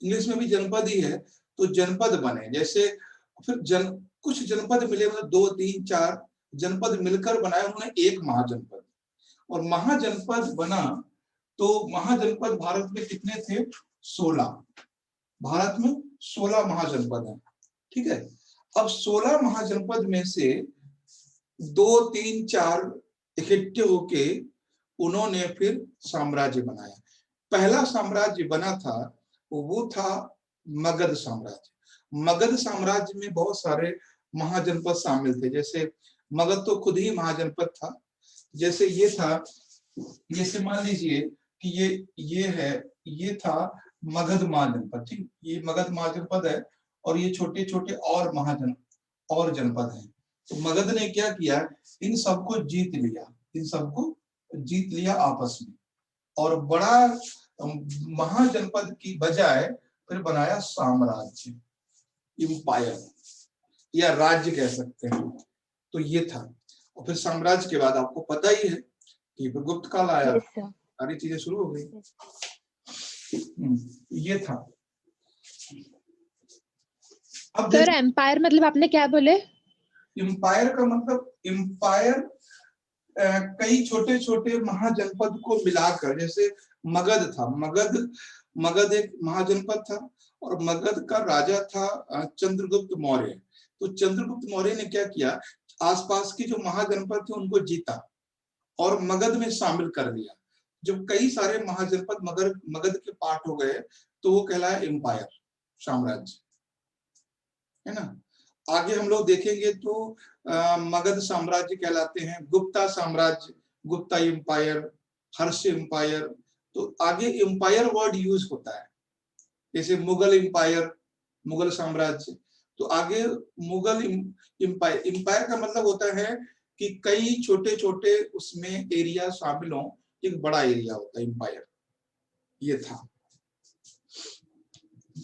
इंग्लिश में भी जनपद ही है, तो जनपद बने। जैसे फिर कुछ जनपद मिले, मतलब 2, 3, 4 जनपद मिलकर बनाए उन्होंने एक महाजनपद। और महाजनपद बना तो महाजनपद भारत में कितने थे? 16। भारत में 16 महाजनपद हैं, ठीक है। अब 16 महाजनपद में से 2, 3, 4 इकट्ठे होके उन्होंने फिर साम्राज्य बनाया। पहला साम्राज्य बना था वो था मगध साम्राज्य। मगध साम्राज्य में बहुत सारे महाजनपद शामिल थे। जैसे मगध तो खुद ही महाजनपद था। जैसे ये था, जैसे मान लीजिए कि ये है, ये था मगध महाजनपद, ठीक। ये मगध महाजनपद है और ये छोटे छोटे और और जनपद हैं। तो मगध ने क्या किया, इन सबको जीत लिया, इन सबको जीत लिया आपस में, और बड़ा महाजनपद की बजाय फिर बनाया साम्राज्य, इंपायर या राज्य कह सकते हैं। तो ये था। और फिर साम्राज्य के बाद आपको पता ही है कि गुप्त काल आया, Yes, sir. सारी चीजें शुरू हो गई। ये था। अब सर एम्पायर मतलब आपने क्या बोले? इंपायर का मतलब, इंपायर कई छोटे छोटे महाजनपद को मिलाकर, जैसे मगध था, मगध एक महाजनपद था और मगध का राजा था चंद्रगुप्त मौर्य। तो चंद्रगुप्त मौर्य ने क्या किया, आसपास की जो महाजनपद थे उनको जीता और मगध में शामिल कर लिया। जब कई सारे महाजनपद मगध के पार्ट हो गए तो वो कहलाया एम्पायर, साम्राज्य, है ना। आगे हम लोग देखेंगे तो मगध साम्राज्य कहलाते हैं, गुप्ता साम्राज्य, गुप्ता एम्पायर, हर्ष एम्पायर। तो आगे एम्पायर वर्ड यूज होता है, जैसे मुगल एम्पायर, मुगल साम्राज्य। तो आगे मुगल एम्पायर, एम्पायर का मतलब होता है कि कई छोटे छोटे उसमें एरिया शामिल हो, एक बड़ा एरिया होता है एम्पायर। ये था।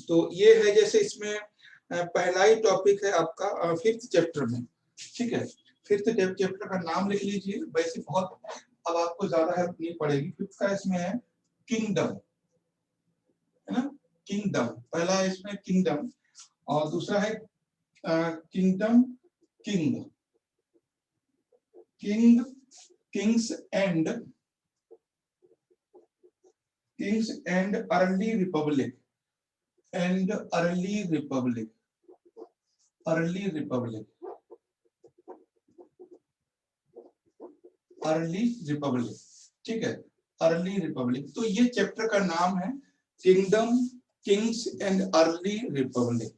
तो ये है, जैसे इसमें पहला ही टॉपिक है आपका 5th चैप्टर में, ठीक है। 5th चैप्टर का नाम लिख लीजिए, वैसे बहुत अब आपको ज्यादा हेल्प नहीं पड़ेगी। 5th का इसमें है किंगडम, है ना, किंगडम। पहला है इसमें किंगडम और दूसरा है kingdom, king, king, Kings and early Republic, and early Republic, early Republic, early Republic, ठीक है, अर्ली रिपब्लिक। तो ये चैप्टर का नाम है kingdom, Kings and early Republic.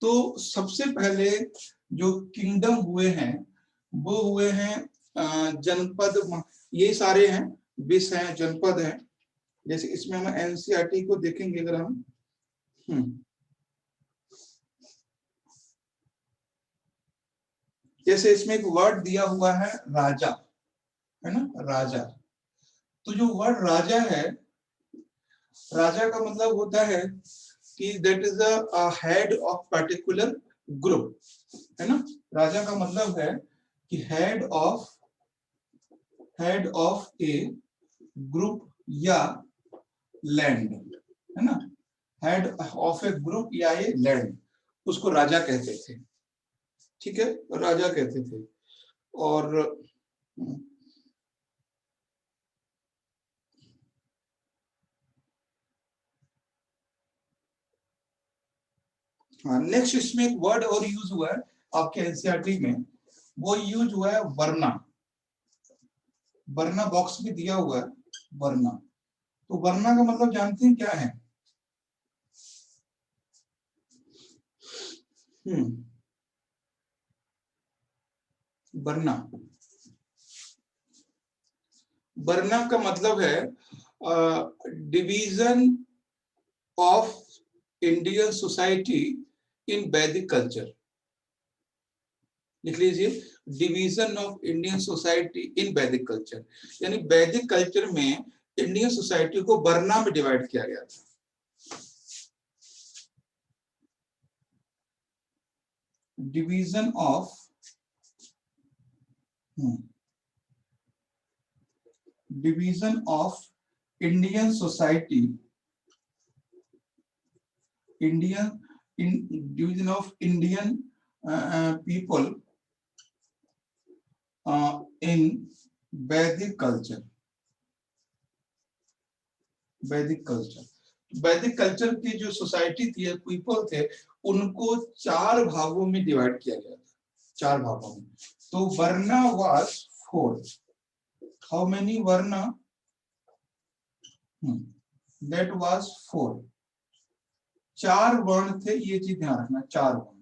तो सबसे पहले जो किंगडम हुए हैं वो हुए हैं जनपद, ये सारे हैं, 20 हैं, जनपद हैं। जैसे इसमें हम एनसीईआरटी को देखेंगे अगर हम, जैसे इसमें एक वर्ड दिया हुआ है राजा, है ना, राजा। तो जो वर्ड राजा है, राजा का मतलब होता है कि that is a head of particular group, है ना। राजा का मतलब है कि हेड ऑफ ए ग्रुप या लैंड, है ना, हेड ऑफ ए ग्रुप या ए लैंड, उसको राजा कहते थे, ठीक है, राजा कहते थे। और हाँ, नेक्स्ट इसमें एक वर्ड और यूज हुआ है आपके एनसीईआरटी में, वो यूज हुआ है वरना। वरना बॉक्स में दिया हुआ है, वरना। तो वरना का मतलब जानते हैं क्या है? वरना, वरना का मतलब है division of Indian society in Vedic culture. लिख लीजिए, division of Indian society in Vedic culture, यानी वैदिक कल्चर में इंडियन सोसाइटी को वर्ना में डिवाइड किया गया था। Division of division of Indian society, division of Indian people in Vedic culture. वैदिक कल्चर की जो सोसाइटी थी, पीपल थे, उनको 4 भागों में डिवाइड किया गया था, 4 भागों में। तो varna was 4. How many varna? That was 4. 4 वर्ण थे, ये चीज ध्यान रखना, 4 वर्ण।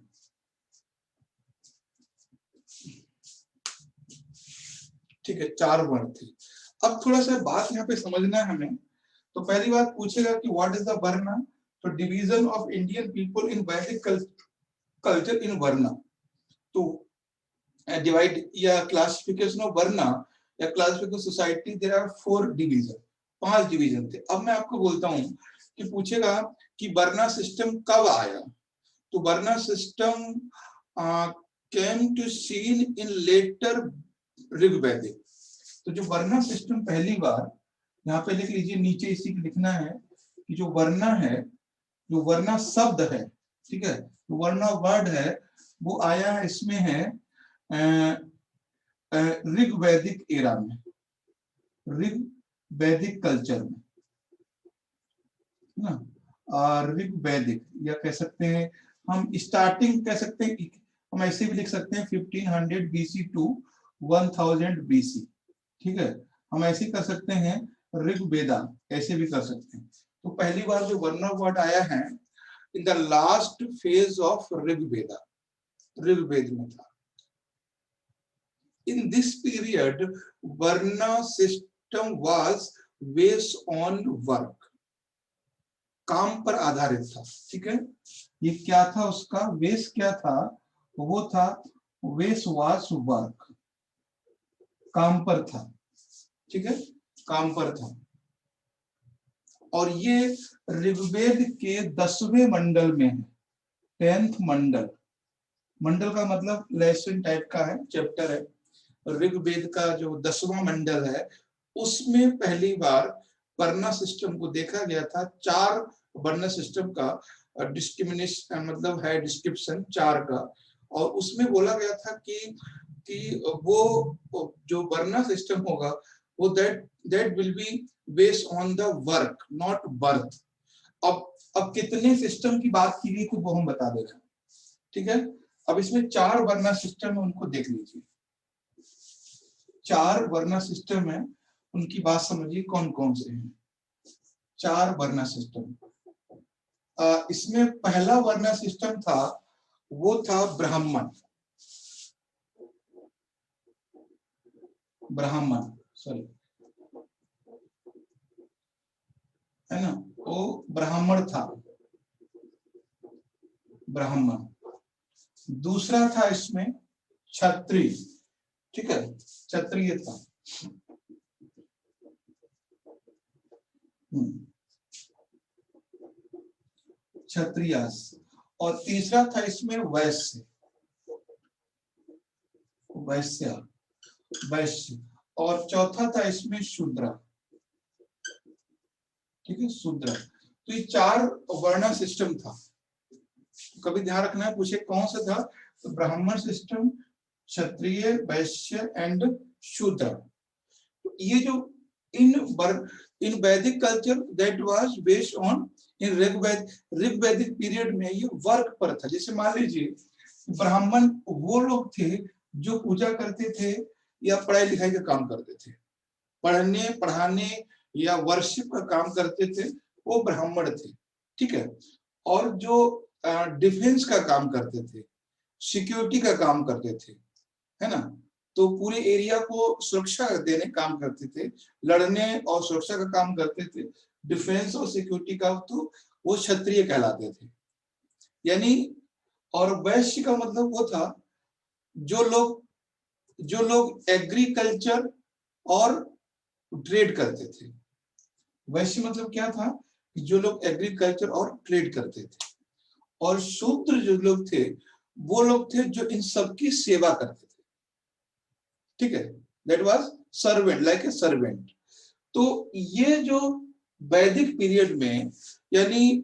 ठीक है, 4 वर्ण थे। अब थोड़ा सा बात यहाँ पे समझना है हमें। तो पहली बात पूछेगा कि व्हाट इज द वर्णा? तो division of Indian people in Vedic culture इन वर्णा। तो डिवाइड या क्लासिफिकेशन ऑफ वर्णा या classification society, there are 4 division, 5 division थे। अब मैं आपको बोलता हूं कि पूछेगा कि वर्णा सिस्टम कब आया। तो varna system came to scene in later Rigvedic. तो जो वर्णा सिस्टम पहली बार, यहाँ पे लिख लीजिए, नीचे इसी को लिखना है कि जो वर्णा है, जो वर्णा शब्द है, ठीक है, तो वर्णा वर्ड है, वो आया है, इसमें है ऋग्वैदिक एरा में, ऋग्वैदिक कल्चर में ना। और ऋग्वैदिक या कह सकते हैं हम, स्टार्टिंग कह सकते हैं, हम ऐसे भी लिख सकते हैं 1500 BC टू 1000 BC। ठीक है, हम ऐसे कर सकते हैं ऋग्वेदा, ऐसे भी कर सकते हैं। तो पहली बार जो वर्णा वर्ड आया है in the last phase of Rigveda, Rigveda में था। In this period varna system was based on work, काम पर आधारित था। ठीक है, ये क्या था, उसका बेस क्या था? वो था बेस वाज वर्क, काम पर था। ठीक है, काम पर था। और ये ऋग्वेद के 10वें मंडल में है, 10th मंडल। मंडल का मतलब लेसन टाइप का है, चैप्टर है। ऋग्वेद का जो 10वां मंडल है, उसमें पहली बार वर्ण सिस्टम को देखा गया था। 4 वर्ण सिस्टम का डिस्क्रिमिनेशन मतलब है, डिस्क्रिप्शन 4 का। और उसमें बोला गया था कि वो जो वर्ण सिस्टम होगा वो that will be based on the work not birth। अब कितने सिस्टम की बात की गई थी वो हम बता दे रहे हैं। ठीक है, अब इसमें 4 वर्ण सिस्टम है, उनको देख लीजिए। 4 वर्ण सिस्टम है, उनकी बात समझिए कौन कौन से हैं। 4 वर्ण सिस्टम। इसमें पहला वर्ण सिस्टम था, वो था ब्राह्मण। ब्राह्मण सॉरी, है ना, वो ब्राह्मण था, ब्राह्मण। दूसरा था इसमें क्षत्रिय। ठीक है, क्षत्रिय था। क्षत्रियास। और तीसरा था इसमें वैश्य, वैश्य, वैश्य। और चौथा था इसमें शूद्र। ठीक है, शूद्र। तो ये 4 वर्ण सिस्टम था। कभी ध्यान रखना है, पूछे कौन सा था, तो ब्राह्मण सिस्टम, क्षत्रिय, वैश्य एंड शूद्र। तो ये जो in Vedic culture that was based on in Rigvedic period में ये वर्क पर था। जैसे मान लीजिए ब्राह्मण वो लोग थे जो पूजा करते थे या पढ़ाई लिखाई का काम करते थे, पढ़ने पढ़ाने या वर्शिप का काम करते थे, वो ब्राह्मण थे। ठीक है, और जो डिफेंस का काम करते थे, सिक्योरिटी का काम करते थे, है ना, तो पूरे एरिया को सुरक्षा देने काम करते थे, लड़ने और सुरक्षा का काम करते थे, डिफेंस और सिक्योरिटी का, तो वो क्षत्रिय कहलाते थे। यानी, और वैश्य का मतलब वो था जो लोग एग्रीकल्चर और ट्रेड करते थे। वैश्य मतलब क्या था, जो लोग एग्रीकल्चर और ट्रेड करते थे। और शूद्र जो लोग थे, वो लोग थे जो इन सबकी सेवा करते थे। ठीक है, that was servant, like a servant. तो ये जो वैदिक पीरियड में यानी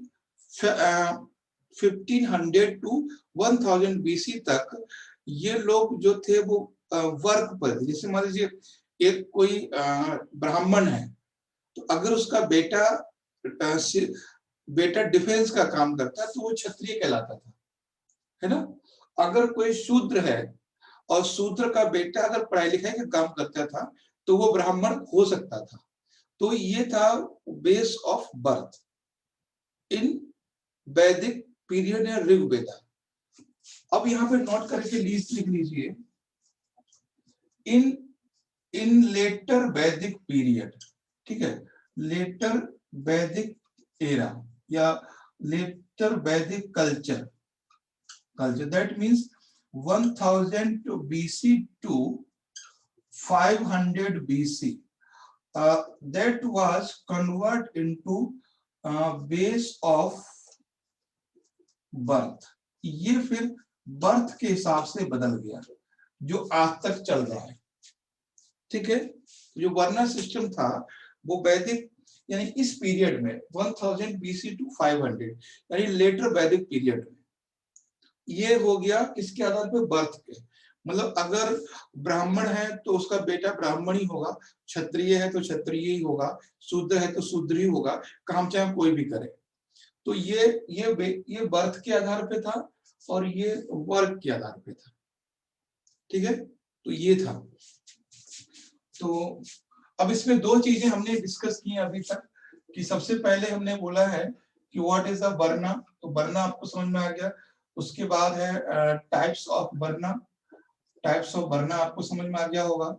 1500 टू 1000 बीसी तक ये लोग जो थे वो वर्क पर थे। जैसे मान लीजिए एक कोई ब्राह्मण है, तो अगर उसका बेटा डिफेंस का काम करता है तो वो क्षत्रिय कहलाता था, है ना। अगर कोई शूद्र है और शूद्र का बेटा अगर पढ़ाई लिखाई का काम करता था तो वो ब्राह्मण हो सकता था। तो ये था बेस ऑफ बर्थ इन वैदिक पीरियड या ऋग्वेदा। अब यहाँ पे नोट करके लिस्ट लिख लीजिए, इन लेटर वैदिक पीरियड, ठीक है, लेटर वैदिक एरा या लेटर वैदिक culture, that means 1000 BC to 500 BC, that was converted into base of birth। ये फिर बर्थ के हिसाब से बदल गया जो आज तक चल रहा है, ठीक है। जो वर्ना सिस्टम था वो वैदिक यानी इस पीरियड में 1000 BC टू 500 यानी लेटर वैदिक पीरियड में ये हो गया किसके आधार पे, बर्थ के। मतलब अगर ब्राह्मण है तो उसका बेटा ब्राह्मण ही होगा, क्षत्रिय है तो क्षत्रिय ही होगा, शूद्र है तो शूद्र ही होगा, काम चाहे कोई भी करे। तो ये बर्थ के आधार पे था और ये वर्क के आधार पे था, ठीक है। तो ये था। तो अब इसमें दो चीजें हमने डिस्कस की अभी तक कि सबसे पहले हमने बोला है कि व्हाट इज द वर्ना, तो वर्ना आपको समझ में आ गया। उसके बाद है टाइप्स ऑफ वर्ना, आपको समझ में आ गया होगा।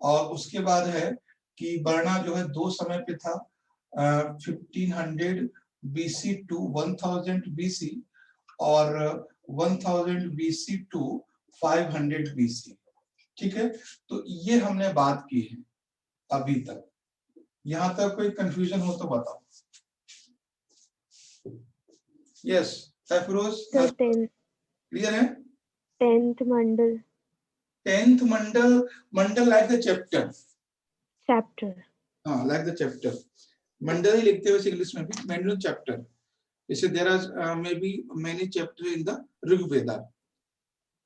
और उसके बाद है कि वर्ना जो है दो समय पे था, 1500 BC टू 1000 BC और 1000 BC टू 500 BC, ठीक है। तो ये हमने बात की है अभी तक। यहां तक कोई कंफ्यूजन हो तो बताओ। यस अफरोज, क्लियर है? 10th mandal, 10th mandal like the chapter, हाँ लाइक द चैप्टर। मंडल ही लिखते हैं वैसे इंग्लिश में भी, मंडल चैप्टर। जैसे there are may be many chapter in the Rigveda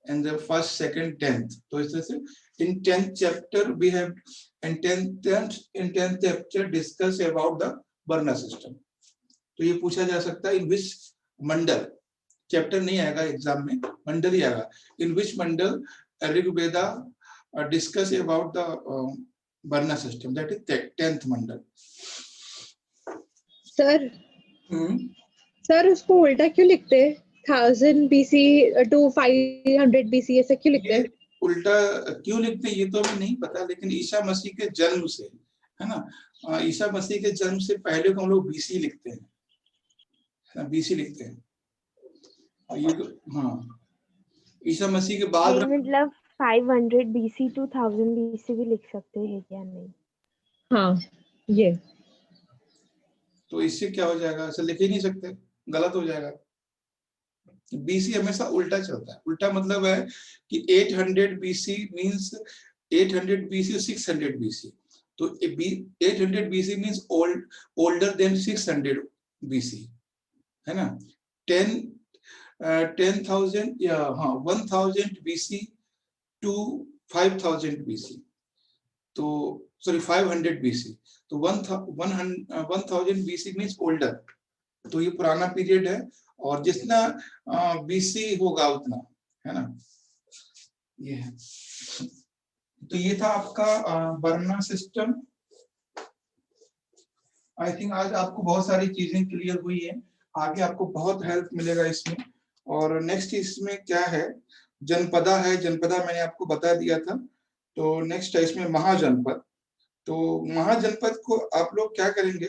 and the first, second, 10th। तो इस तरह से in 10th chapter we have in 10th chapter discuss about the Varna system। तो ये पूछा जा सकता है in which मंडल, चैप्टर नहीं आएगा एग्जाम में, मंडल ही आएगा। in which Mandal Rigveda discuss about the Varna system, that is 10th Mandal. Sir उसको उल्टा क्यों लिखते हैं? 1000 BC to 500 BC ऐसा क्यों लिखते हैं? उल्टा क्यों लिखते हैं ये तो अभी नहीं पता, लेकिन ईसा मसीह के जन्म से, है ना, ईसा मसीह के जन्म से पहले को हम लोग BC लिखते हैं, BC लिखते हैं। ये हाँ, ईसा मसीह के बाद मतलब 500 BC to 1000 BC भी लिख सकते हैं क्या? नहीं, हाँ ये तो इससे क्या हो जाएगा, ऐसा लिख ही नहीं सकते, गलत हो जाएगा। BC हमेशा उल्टा चलता है। उल्टा मतलब है कि 800 BC मींस 800 BC 600 BC, तो 800 BC means older than 600 BC, है ना। 10,000 या हाँ 1000 BC टू 5000 BC, तो सॉरी 500 BC, तो 1000 BC मींस ओल्डर, तो ये पुराना पीरियड है। और जितना BC होगा उतना, है ना, ये है। तो ये था आपका वर्ना सिस्टम। आई थिंक आज आपको बहुत सारी चीजें क्लियर हुई हैं, आगे आपको बहुत हेल्प मिलेगा इसमें। और नेक्स्ट इसमें क्या है, जनपदा है, जनपदा मैंने आपको बता दिया था। तो नेक्स्ट है इसमें महाजनपद। तो महाजनपद को आप लोग क्या करेंगे,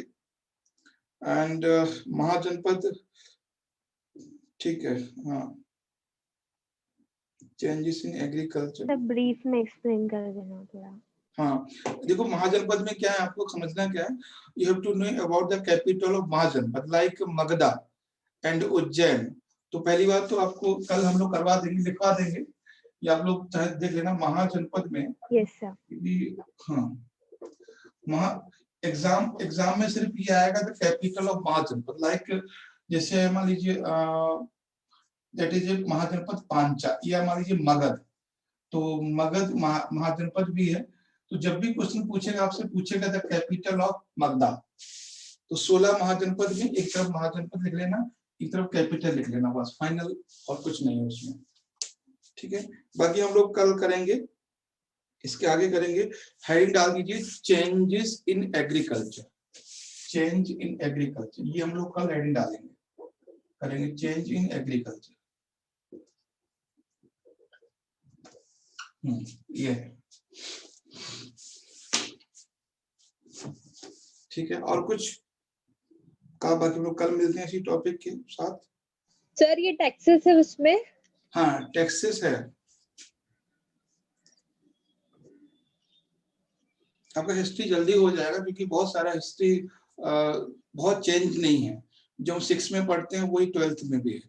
एंड महाजनपद, ठीक है, हाँ, चेंजेस इन एग्रीकल्चर ब्रीफ में एक्सप्लेन कर देना थोड़ा। हाँ, देखो महाजनपद में क्या है, आपको समझना क्या है, you have to know about the capital of Mahajanapada like Magadha and Ujjain. तो पहली बात तो आपको कल हम लोग करवा देंगे, लिखवा देंगे, या आप लोग चाहे देख लेना महाजनपद में। Yes sir. हाँ, एग्जाम में सिर्फ ये आएगा the capital of Mahajanapada, like जैसे मान लीजिए दैट इज महाजनपद पांचा, या मान लीजिए मगध, तो मगध महाजनपद भी है। तो जब भी क्वेश्चन पूछेगा आपसे पूछेगा द कैपिटल ऑफ मगधा, तो 16 महाजनपद में एक तरफ महाजनपद लिख लेना, एक तरफ कैपिटल लिख लेना, बस फाइनल, और कुछ नहीं है उसमें। ठीक है, बाकी हम लोग कल करेंगे, इसके आगे करेंगे। हेडिंग डाल दीजिए changes in agriculture, change in agriculture, ये हम लोग कल हेडिंग डालेंगे, करेंगे चेंज इन एग्रीकल्चर। ये है, ठीक है। और कुछ का बाकी हम लोग कल मिलते हैं इसी टॉपिक के साथ। सर ये टैक्सेस है उसमें? हाँ टैक्सेस है, आपका हिस्ट्री जल्दी हो जाएगा क्योंकि बहुत सारा हिस्ट्री बहुत चेंज नहीं है, जो हम 6 में पढ़ते हैं वही 12th में भी है,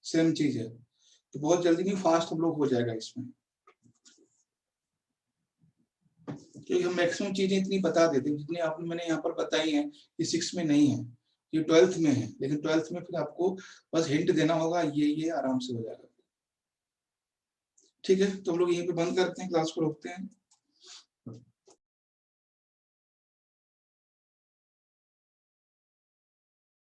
सेम चीज है, तो बहुत जल्दी नहीं, फास्ट हम लोग हो जाएगा इसमें, क्योंकि हम मैक्सिमम चीजें इतनी बता देते हैं जितनी आपने मैंने यहाँ पर बताई हैं, ये 6 में नहीं है, ये 12th में है, लेकिन 12th में फिर आपको बस हिंट देना होगा, ये आराम से हो जाएगा। ठीक है, तो हम लोग यहीं पे बंद करते हैं, क्लास को रोकते हैं।